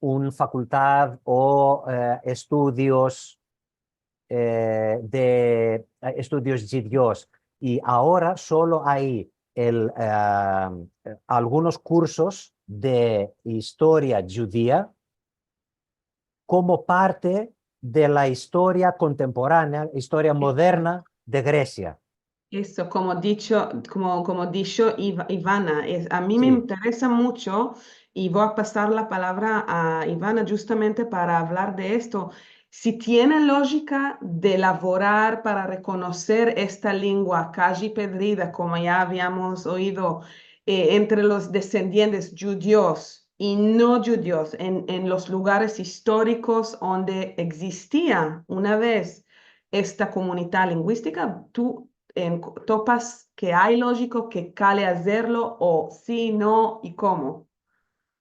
una facultad o estudios de estudios judíos. Y ahora solo hay algunos cursos de historia judía como parte de la historia contemporánea, historia moderna de Grecia. Eso, como dicho Ivana, a mí me Sí. interesa mucho y voy a pasar la palabra a Ivana justamente para hablar de esto. Si tiene lógica de elaborar para reconocer esta lengua calle pedrida, como ya habíamos oído, entre los descendientes judíos y no judíos, en los lugares históricos donde existía una vez esta comunidad lingüística, topas que hay lógico que cale hacerlo o sí, no y cómo.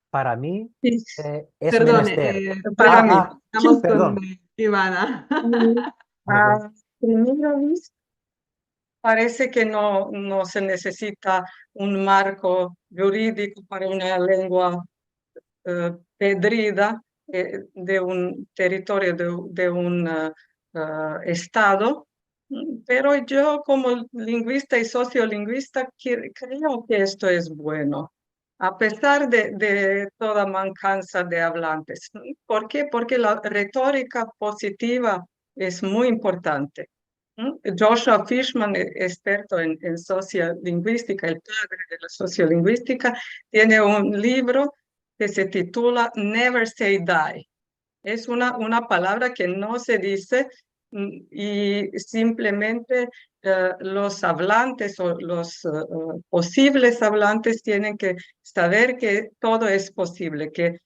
Para mí Sí, es Perdón, menester. para mí. estamos con Perdón. Ivana. A primera vista, parece que no se necesita un marco jurídico para una lengua pedrida de un territorio, de un estado, pero yo como lingüista y sociolingüista creo que esto es bueno, a pesar de toda mancanza de hablantes. ¿Por qué? Porque la retórica positiva es muy importante. Joshua Fishman, experto en sociolingüística, el padre de la sociolingüística, tiene un libro que se titula Never Say Die. Es una palabra que no se dice y simplemente los hablantes o los posibles hablantes tienen que saber que todo es posible, que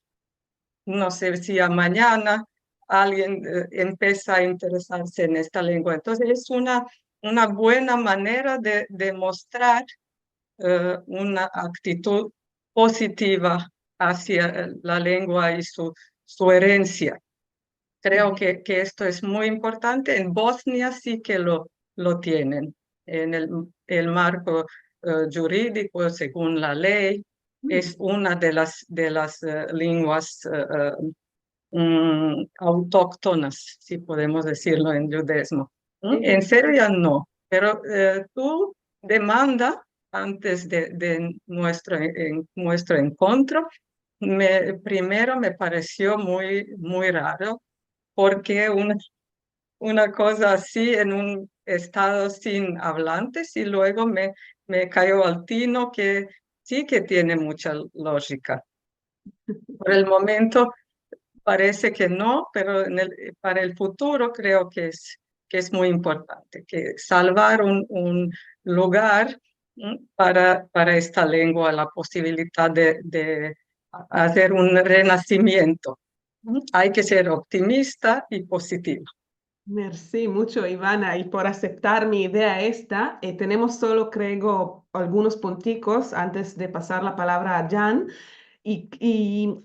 no sé si a mañana alguien empieza a interesarse en esta lengua. Entonces es una buena manera de mostrar una actitud positiva hacia la lengua y su herencia. Creo que esto es muy importante. En Bosnia sí que lo tienen. En el marco jurídico, según la ley, es una de las lenguas autóctonas, si podemos decirlo en judaísmo. En Serbia no, pero tu demanda antes de nuestro encuentro, primero me pareció muy raro, porque una cosa así en un estado sin hablantes y luego me cayó al tino que sí que tiene mucha lógica. Por el momento parece que no, pero para el futuro creo que es muy importante, que salvar un lugar para esta lengua, la posibilidad de hacer un renacimiento. Hay que ser optimista y positivo. Merci mucho, Ivana, y por aceptar mi idea esta. Tenemos solo, creo, algunos punticos antes de pasar la palabra a Jan. Y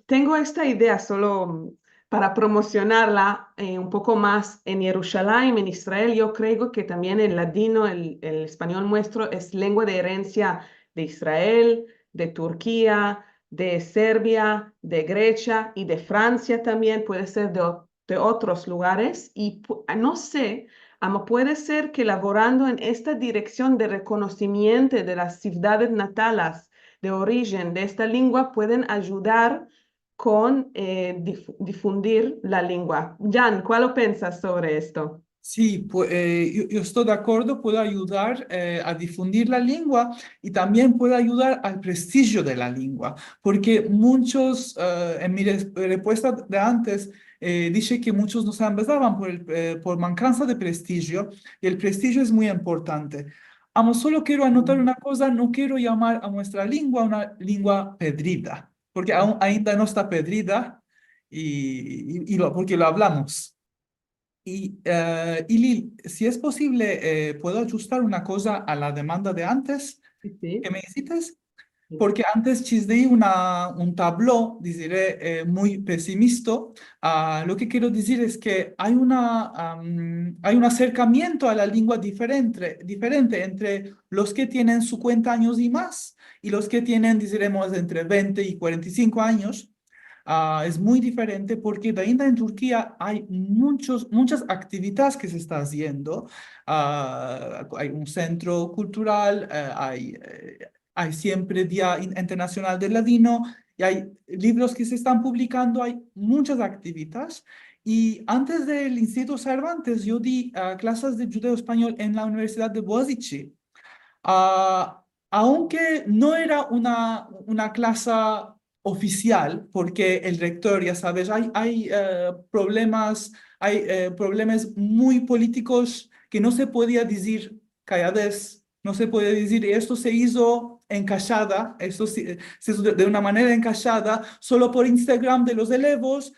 tengo esta idea solo para promocionarla un poco más en Jerusalén, en Israel. Yo creo que también el ladino, el español nuestro, es lengua de herencia de Israel, de Turquía, de Serbia, de Grecia y de Francia también, puede ser de otros lugares. Y no sé, puede ser que laborando en esta dirección de reconocimiento de las ciudades natales, de origen de esta lengua pueden ayudar con difundir la lengua. Jan, ¿cuál piensas sobre esto? Sí, yo estoy de acuerdo, puedo ayudar a difundir la lengua y también puedo ayudar al prestigio de la lengua, porque muchos, en mi respuesta de antes, dije que muchos nos empezaban por mancanza de prestigio y el prestigio es muy importante. Amo, solo quiero anotar una cosa, no quiero llamar a nuestra lengua una lengua pedrida, porque aún ainda no está pedrida porque lo hablamos. Y Lil, si es posible, ¿puedo ajustar una cosa a la demanda de antes Sí, sí. que me hiciste? Sí. Porque antes chisdei un tabló, diré, muy pesimista. Lo que quiero decir es que hay un acercamiento a la lengua diferente entre los que tienen 50 años y más y los que tienen, diremos, entre 20 y 45 años. Es muy diferente porque de ainda en Turquía hay muchas actividades que se está haciendo. Hay un centro cultural, hay siempre Día Internacional del Ladino y hay libros que se están publicando, hay muchas actividades. Y antes del Instituto Cervantes, yo di clases de judeo español en la Universidad de Boğaziçi. Aunque no era una clase oficial, porque el rector, ya sabes, hay problemas muy políticos que no se podía decir calladez, no se puede decir, y esto se hizo encallada, se hizo de una manera encallada, solo por Instagram de los elevos,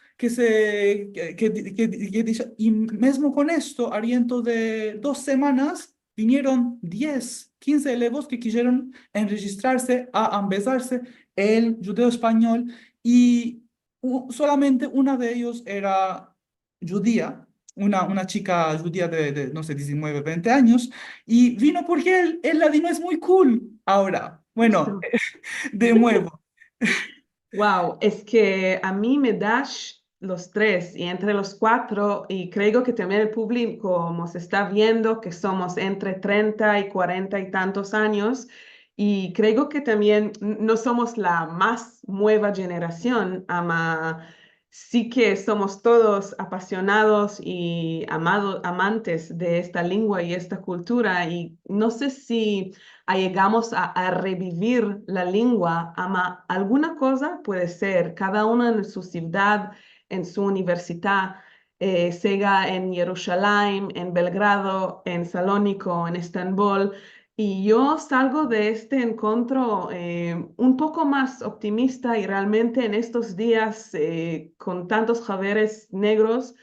y mismo con esto, aliento de 2 semanas, vinieron 10, 15 elevos que quisieron enregistrarse a empezarse el judeo español y solamente una de ellos era judía, una chica judía de, no sé, 19, 20 años, y vino porque el ladino es muy cool ahora. Bueno, de nuevo. Wow, es que a mí me das los tres y entre los cuatro, y creo que también el público como se está viendo que somos entre 30 y 40 y tantos años, y creo que también no somos la más nueva generación, sí que somos todos apasionados y amantes de esta lengua y esta cultura, y no sé si llegamos a revivir la lengua, alguna cosa puede ser, cada uno en su ciudad, en su universidad, sea en Jerusalén, en Belgrado, en Salónico, en Estambul. Y yo salgo de este encuentro un poco más optimista y realmente en estos días con tantos javeres negros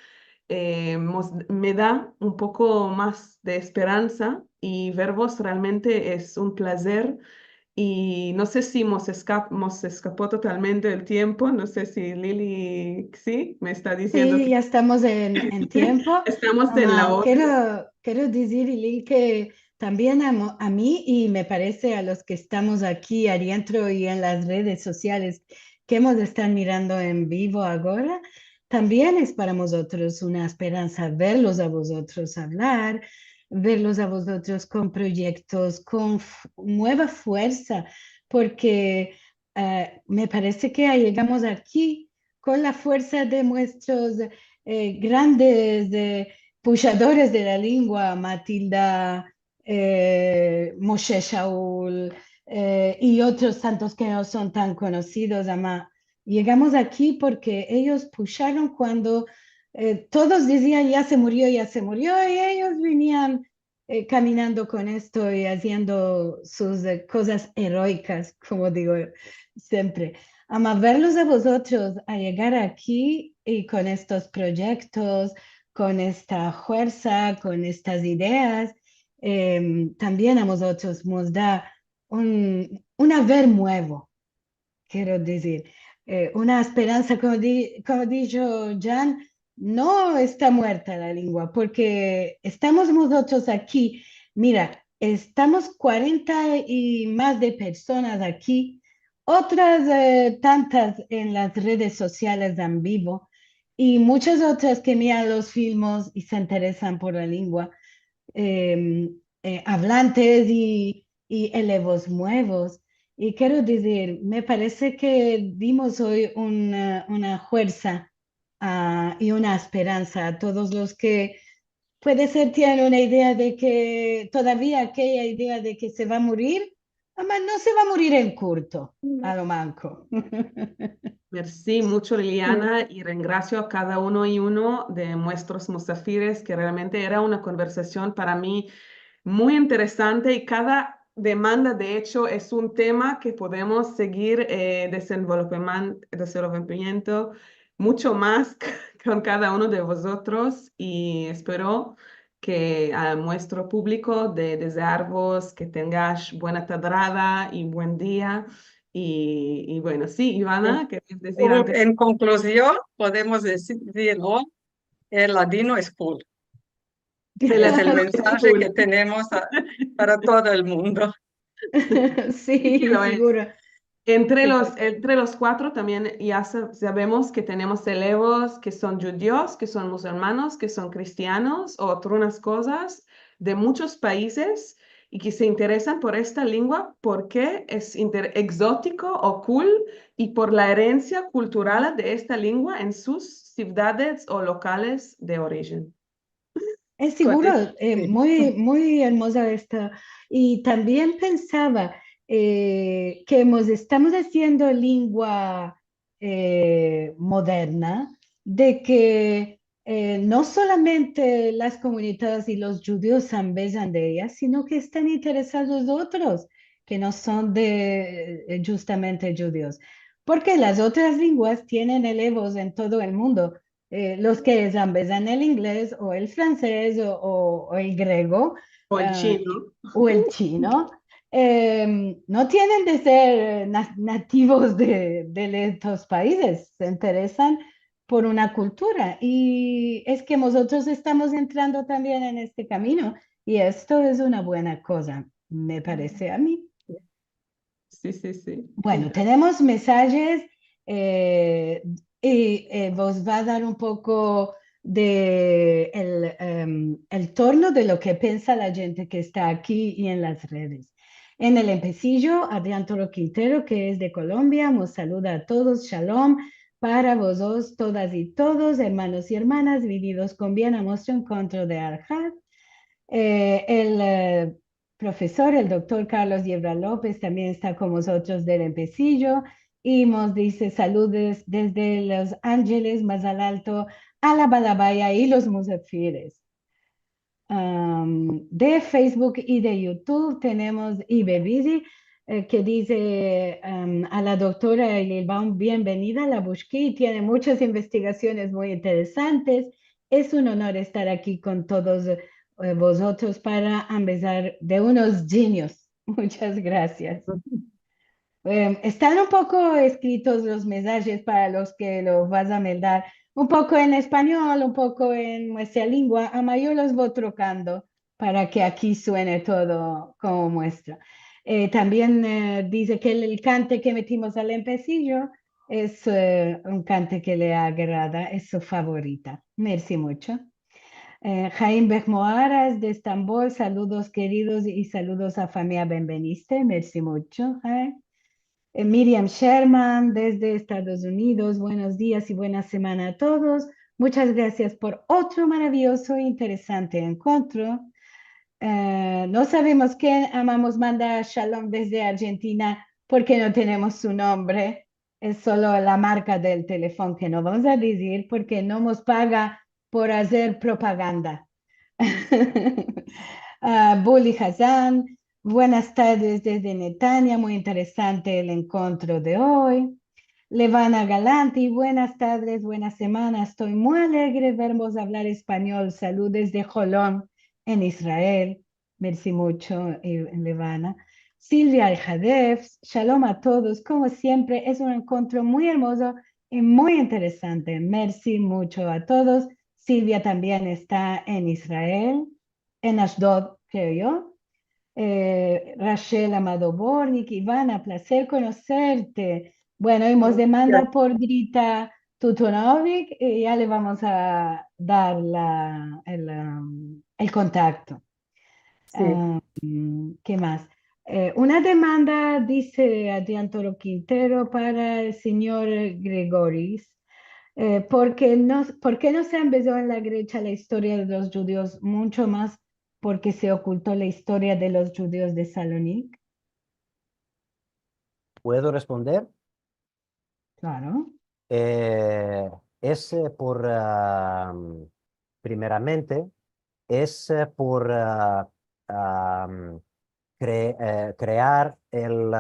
me da un poco más de esperanza y vervos realmente es un placer y no sé si nos escapó totalmente del tiempo, no sé si Lili, sí, me está diciendo Sí, que ya estamos en tiempo. estamos en la hora. Quiero decir, Lil, que también a mí y me parece a los que estamos aquí adentro y en las redes sociales que hemos de estar mirando en vivo ahora, también es para nosotros una esperanza verlos a vosotros hablar, verlos a vosotros con proyectos, con nueva fuerza, porque me parece que llegamos aquí con la fuerza de nuestros grandes puxadores de la lengua, Matilda, Moshe Shaul y otros tantos que no son tan conocidos, ama. Llegamos aquí porque ellos pusharon cuando todos decían ya se murió, y ellos venían caminando con esto y haciendo sus cosas heroicas, como digo siempre. Ama, verlos a vosotros a llegar aquí y con estos proyectos, con esta fuerza, con estas ideas, también a nosotros nos da un haber nuevo, quiero decir, una esperanza, como dijo Jan, no está muerta la lengua, porque estamos nosotros aquí, mira, estamos 40 y más de personas aquí, otras tantas en las redes sociales en vivo, y muchas otras que miran los filmes y se interesan por la lengua, eh, hablantes y elevos nuevos. Y quiero decir, me parece que dimos hoy una fuerza y una esperanza a todos los que puede ser tienen una idea de que todavía aquella idea de que se va a morir, ama no se va a morir en corto, a lo manco. Merci mucho, Liliana, y ringracio a cada uno y uno de nuestros musafires, que realmente era una conversación para mí muy interesante y cada demanda, de hecho, es un tema que podemos seguir desenvolvimiento mucho más con cada uno de vosotros y espero que a nuestro público desearos que tengáis buena tadrada y buen día. Y bueno, sí, Ivana, ¿querías decir antes? En conclusión, podemos decir, ¿no? El ladino es cool. Es el mensaje que tenemos para todo el mundo. Sí, Lo es. seguro. Entre los cuatro también ya sabemos que tenemos elevos que son judíos, que son musulmanes, que son cristianos o otras cosas de muchos países y que se interesan por esta lengua porque es exótico o cool y por la herencia cultural de esta lengua en sus ciudades o locales de origen. Es Con seguro, esto, sí. muy hermosa esta. Y también pensaba que estamos haciendo lengua moderna, de que no solamente las comunidades y los judíos besan de ella, sino que están interesados otros que no son de justamente judíos. Porque las otras lenguas tienen elevos en todo el mundo los que besan el inglés o el francés o el griego O el chino. o el chino, no tienen de ser nativos de estos países, se interesan por una cultura y es que nosotros estamos entrando también en este camino y esto es una buena cosa, me parece a mí. Sí, sí, sí. Bueno, tenemos mensajes eh, y vos va a dar un poco de el torno de lo que piensa la gente que está aquí y en las redes. En el empecillo, Adrián Toro Quintero, que es de Colombia, nos saluda a todos. Shalom para vosotros, todas y todos, hermanos y hermanas, vividos con bien a nuestro encuentro de Arjat. El profesor, el doctor Carlos Yebra López, también está con nosotros del Empecillo y nos dice saludos desde Los Ángeles, más al alto, a la Balabaya y los Musafires. De Facebook y de YouTube tenemos Ibevidi, que dice a la doctora Elilbaum, bienvenida, la busqué y tiene muchas investigaciones muy interesantes. Es un honor estar aquí con todos vosotros para empezar de unos genios. Muchas gracias. Están un poco escritos los mensajes para los que los vas a mandar, un poco en español, un poco en nuestra lengua, ama yo los voy trocando para que aquí suene todo como muestra. También dice que el cante que metimos al empecillo es un cante que le agrada, es su favorita. Merci mucho. Jaime Bejmoaras de Estambul, saludos queridos y saludos a familia Benveniste, merci mucho. Miriam Sherman desde Estados Unidos, buenos días y buena semana a todos. Muchas gracias por otro maravilloso e interesante encuentro. No sabemos quién amamos manda Shalom desde Argentina porque no tenemos su nombre. Es solo la marca del teléfono que no vamos a decir porque no nos paga por hacer propaganda. Bully Hassan, buenas tardes desde Netanya, muy interesante el encuentro de hoy. Levana Galanti, buenas tardes, buena semana. Estoy muy alegre vernos hablar español. Salud desde Jolón, en Israel. Merci mucho, Levana. Silvia Alhadef, shalom a todos. Como siempre, es un encuentro muy hermoso y muy interesante. Merci mucho a todos. Silvia también está en Israel, en Ashdod, creo yo. Rachel Amado Bornik, Ivana, placer conocerte. Bueno, hemos demanda por Grita Tutunovic y ya le vamos a dar el contacto. Sí. ¿Qué más? Una demanda, dice Adrián Toro Quintero, para el señor Gregoris. ¿Por qué no se empezó en la Grecia la historia de los judíos mucho más porque se ocultó la historia de los judíos de Salónica? ¿Puedo responder? Claro. Es primeramente, es por crear el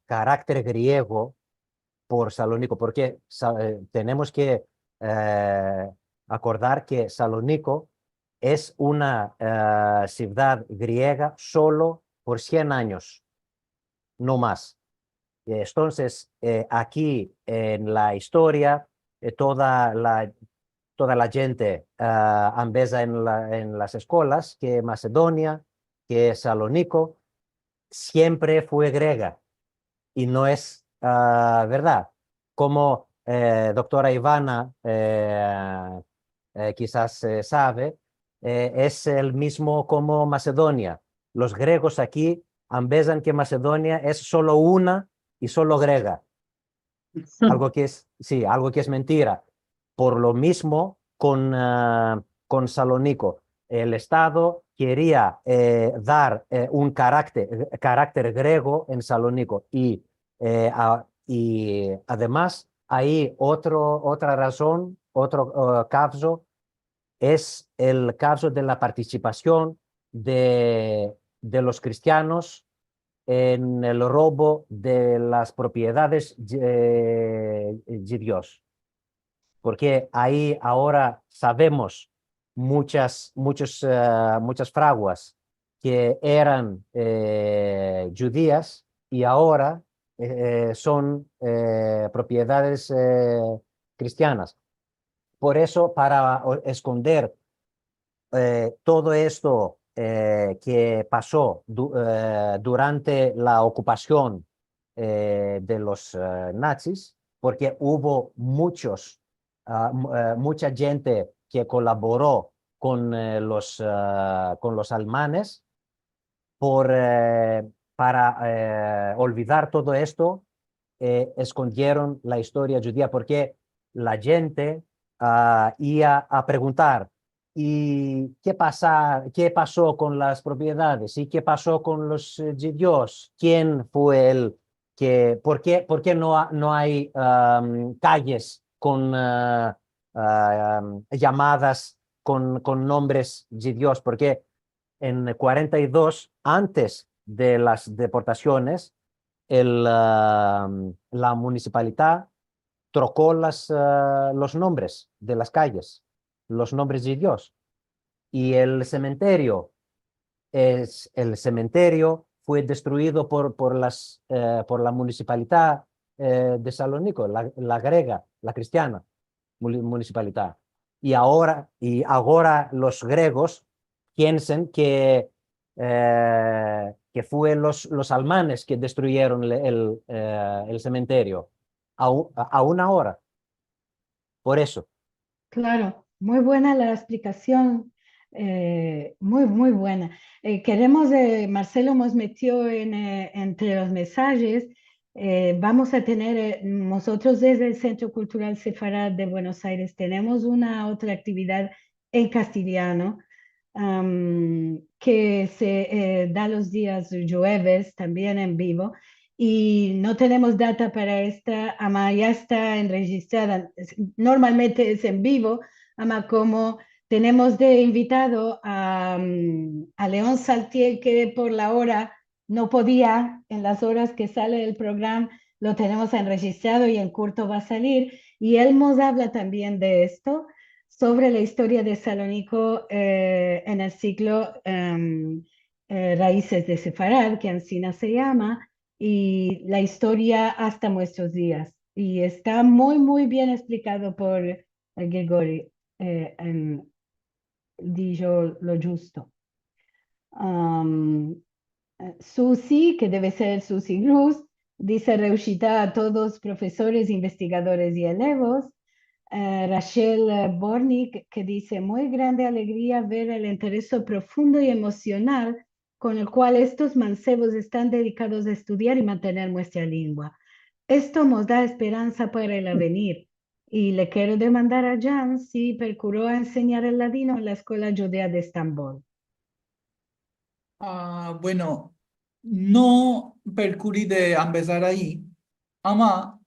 carácter griego por Salónico, porque tenemos que acordar que Salónico es una ciudad griega solo por 100 años, no más. Entonces, aquí en la historia, toda la gente ambesa en las escuelas que Macedonia, que Salónico, siempre fue griega y no es verdad. Como doctora Ivana quizás sabe, es el mismo como Macedonia. Los griegos aquí ambesan que Macedonia es solo una y solo griega. Algo que es, sí, algo que es mentira. Por lo mismo con Salónico. El Estado quería dar un carácter griego en Salónico y además hay otra razón, otro caso, es el caso de la participación de los cristianos en el robo de las propiedades de Dios, porque ahí ahora sabemos muchas fraguas que eran judías y ahora son propiedades cristianas. Por eso, para esconder todo esto que pasó durante la ocupación de los nazis, porque hubo mucha gente que colaboró con los alemanes para olvidar todo esto, escondieron la historia judía, porque la gente iba a preguntar, ¿y qué pasó con las propiedades? ¿Y qué pasó con los judíos? ¿Quién fue el que, por qué no hay calles con llamadas con nombres judíos? Porque en 42, antes de las deportaciones, la municipalidad trocó los nombres de las calles, los nombres de Dios. Y el cementerio fue destruido por la municipalidad de Salónico, la griega, la cristiana municipalidad. Y ahora los griegos piensan que fue los alemanes que destruyeron el cementerio. Aún ahora. Por eso. Claro, muy buena la explicación, muy, muy buena. Marcelo nos metió entre los mensajes, vamos a tener, nosotros desde el Centro Cultural Sefarad de Buenos Aires tenemos una otra actividad en castellano que se da los días jueves, también en vivo. Y no tenemos data para esta, ama ya está enregistrada. Normalmente es en vivo, ama como tenemos de invitado a León Saltiel, que por la hora no podía, en las horas que sale el programa, lo tenemos enregistrado y en corto va a salir. Y él nos habla también de esto, sobre la historia de Salónico en el siglo Raíces de Sefarad, que Ancina se llama, y la historia hasta nuestros días. Y está muy, muy bien explicado por Grigori, dijo lo justo. Susi, que debe ser Susi Cruz, dice reushita a todos profesores, investigadores y elevos. Rachel Bornik, que dice, muy grande alegría ver el interés profundo y emocional con el cual estos mancebos están dedicados a estudiar y mantener nuestra lengua. Esto nos da esperanza para el avenir. Y le quiero demandar a Jan si procuró a enseñar el ladino en la Escuela Judea de Estambul. Bueno, no percurrí de empezar ahí, ama,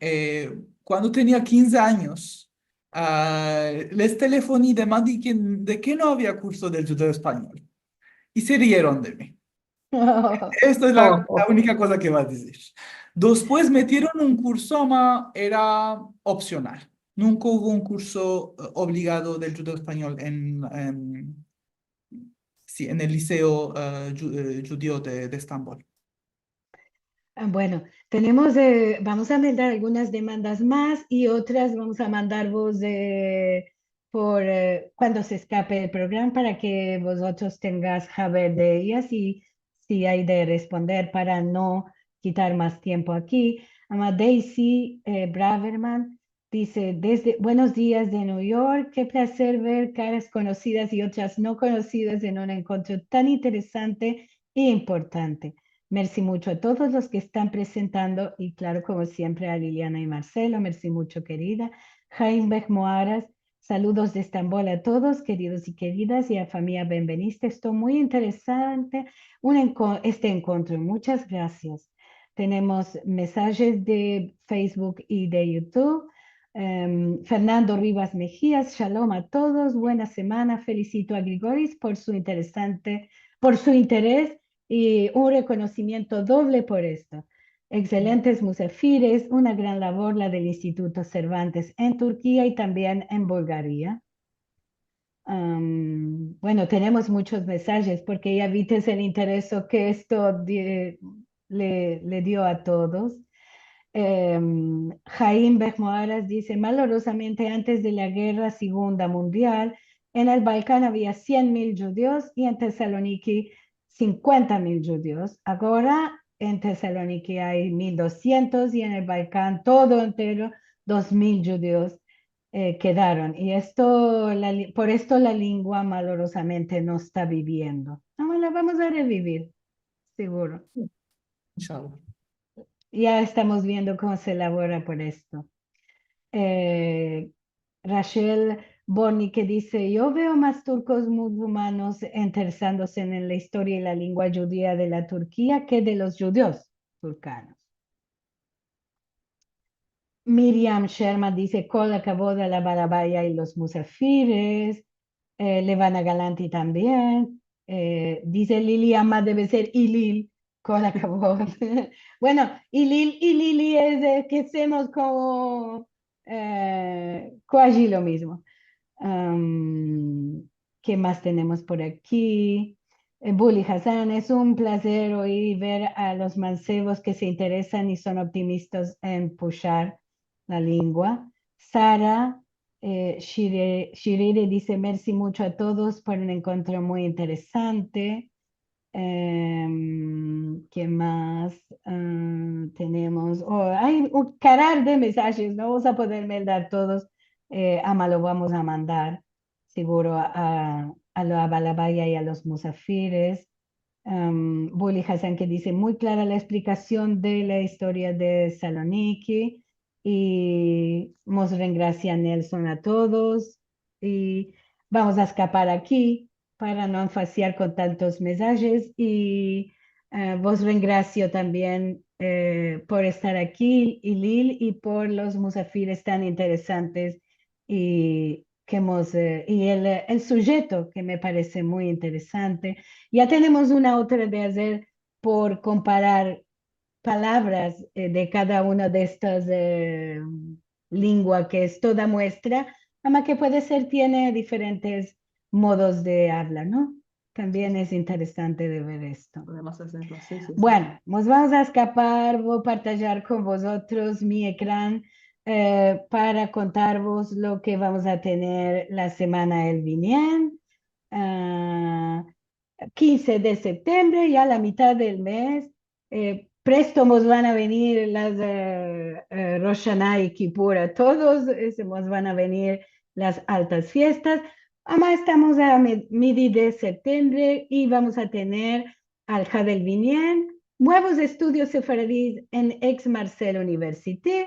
cuando tenía 15 años, les telefoné de que no había curso del judeo español y se rieron de mí. Esto es la única cosa que va a decir. Después metieron un curso, ama, era opcional. Nunca hubo un curso obligado del judeo español sí, en el liceo judío de Estambul. Bueno, vamos a mandar algunas demandas más y otras vamos a mandar vos por cuando se escape el programa para que vosotros tengáis saber de ellas y si hay de responder para no quitar más tiempo aquí. Daisy Braverman dice, buenos días de New York, qué placer ver caras conocidas y otras no conocidas en un encuentro tan interesante e importante. Merci mucho a todos los que están presentando y claro, como siempre, a Liliana y Marcelo. Merci mucho, querida. Jaime Moaras, saludos de Estambul a todos, queridos y queridas, y a familia Benveniste. Estoy muy interesante este encuentro. Muchas gracias. Tenemos mensajes de Facebook y de YouTube. Fernando Rivas Mejías, shalom a todos, buena semana. Felicito a Grigoris por su interés y un reconocimiento doble por esto. Excelentes musafires, una gran labor la del Instituto Cervantes en Turquía y también en Bulgaria. Bueno, tenemos muchos mensajes porque ya viste el interés que esto le dio a todos. Jaime Bermoaras dice, malorosamente antes de la Guerra Segunda Mundial, en el Balcán había 100.000 judíos y en Tesaloniki 50.000 judíos. Ahora en Tesaloniki hay 1.200 y en el Balcán todo entero 2.000 judíos quedaron. Y por esto la lengua malorosamente no está viviendo. No, la vamos a revivir, seguro. Inshallah. Ya estamos viendo cómo se elabora por esto. Rachel Boni que dice, yo veo más turcos musulmanes interesándose en la historia y la lengua judía de la Turquía que de los judíos turcanos. Miriam Sherman dice, Kola Kaboda, la Barabaya y los Musafires. Levana Galanti también. Dice Lili Ama debe ser Ilil. Kola Kabod. Bueno, Ilil y Lili es que hacemos como casi lo mismo. ¿Qué más tenemos por aquí? Bully Hassan, es un placer oír y ver a los mancebos que se interesan y son optimistas en pushar la lengua. Sara Shirire dice, merci mucho a todos por un encuentro muy interesante. ¿Qué más tenemos? Hay un caral de mensajes, no vamos a poder mandar todos. Ama lo vamos a mandar seguro a la Balabaya y a los Musafires. Bully Hassan que dice muy clara la explicación de la historia de Saloniki y Mosren gracias Nelson a todos y vamos a escapar aquí para no enfaciar con tantos mensajes y vos gracias también por estar aquí y Lil y por los musafires tan interesantes y y el sujeto que me parece muy interesante. Ya tenemos una otra de hacer por comparar palabras de cada una de estas lenguas, que es toda muestra, además que puede ser, tiene diferentes modos de habla, ¿no? También es interesante de ver esto. Podemos hacerlo, sí, sí, sí. Bueno, nos vamos a escapar, voy a partillar con vosotros mi ecrán para contaros lo que vamos a tener la semana el viniente. 15 de septiembre, ya la mitad del mes. Presto nos van a venir las Rosh Hashanah y Kippur a todos, nos van a venir las altas fiestas. Además, estamos a midi de septiembre y vamos a tener al Hadel Binyan, nuevos estudios sefaradíes en Aix-Marseille University.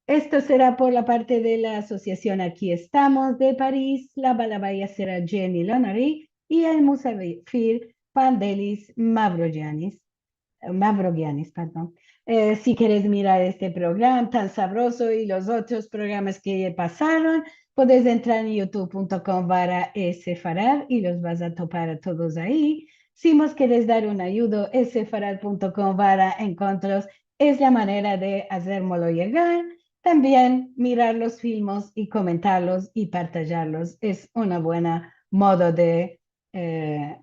Esto será por la parte de la asociación Aquí Estamos de París. La balabaya será Jenny Lonary y el Musafir Pandelis Mavrogianis. Perdón. Si quieres mirar este programa tan sabroso y los otros programas que pasaron, puedes entrar en youtube.com/esefarad y los vas a topar a todos ahí. Si nos quieres dar un ayudo, esefarad.com/encontros es la manera de hacérmelo llegar. También mirar los filmes y comentarlos y partillarlos es una buena modo de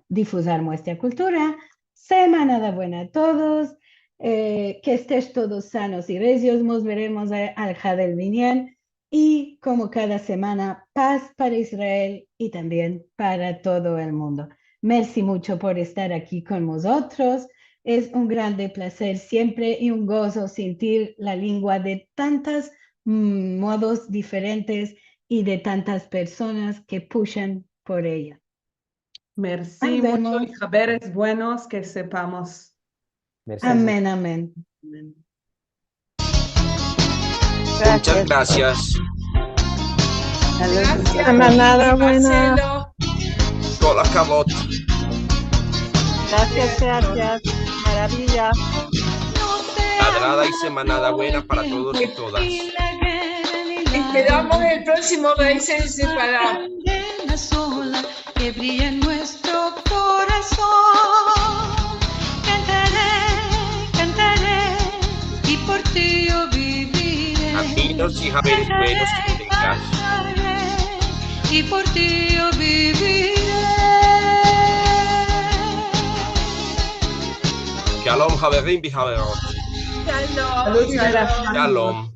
difusar nuestra cultura. Semana buena a todos, que estés todos sanos y regios. Nos veremos al Hadel Binyan y como cada semana, paz para Israel y también para todo el mundo. Merci mucho por estar aquí con nosotros. Es un grande placer siempre y un gozo sentir la lengua de tantos modos diferentes y de tantas personas que pushan por ella. Merci mucho y saberes buenos que sepamos. Merci. Amén, amén. Amén. Muchas gracias. Gracias, manada buena. Marcelo. Todo acabó. Gracias. Maravilla. Ladrada y semanada buena para todos y todas. Esperamos el próximo Raíces Separadas. Candela sola que brilla en nuestro corazón. Cantaré y por ti yo viviré. Caminos y saberes buenos que tengas. Cantaré y por ti yo viviré. Shalom, חברים וחברות. Shalom. Shalom.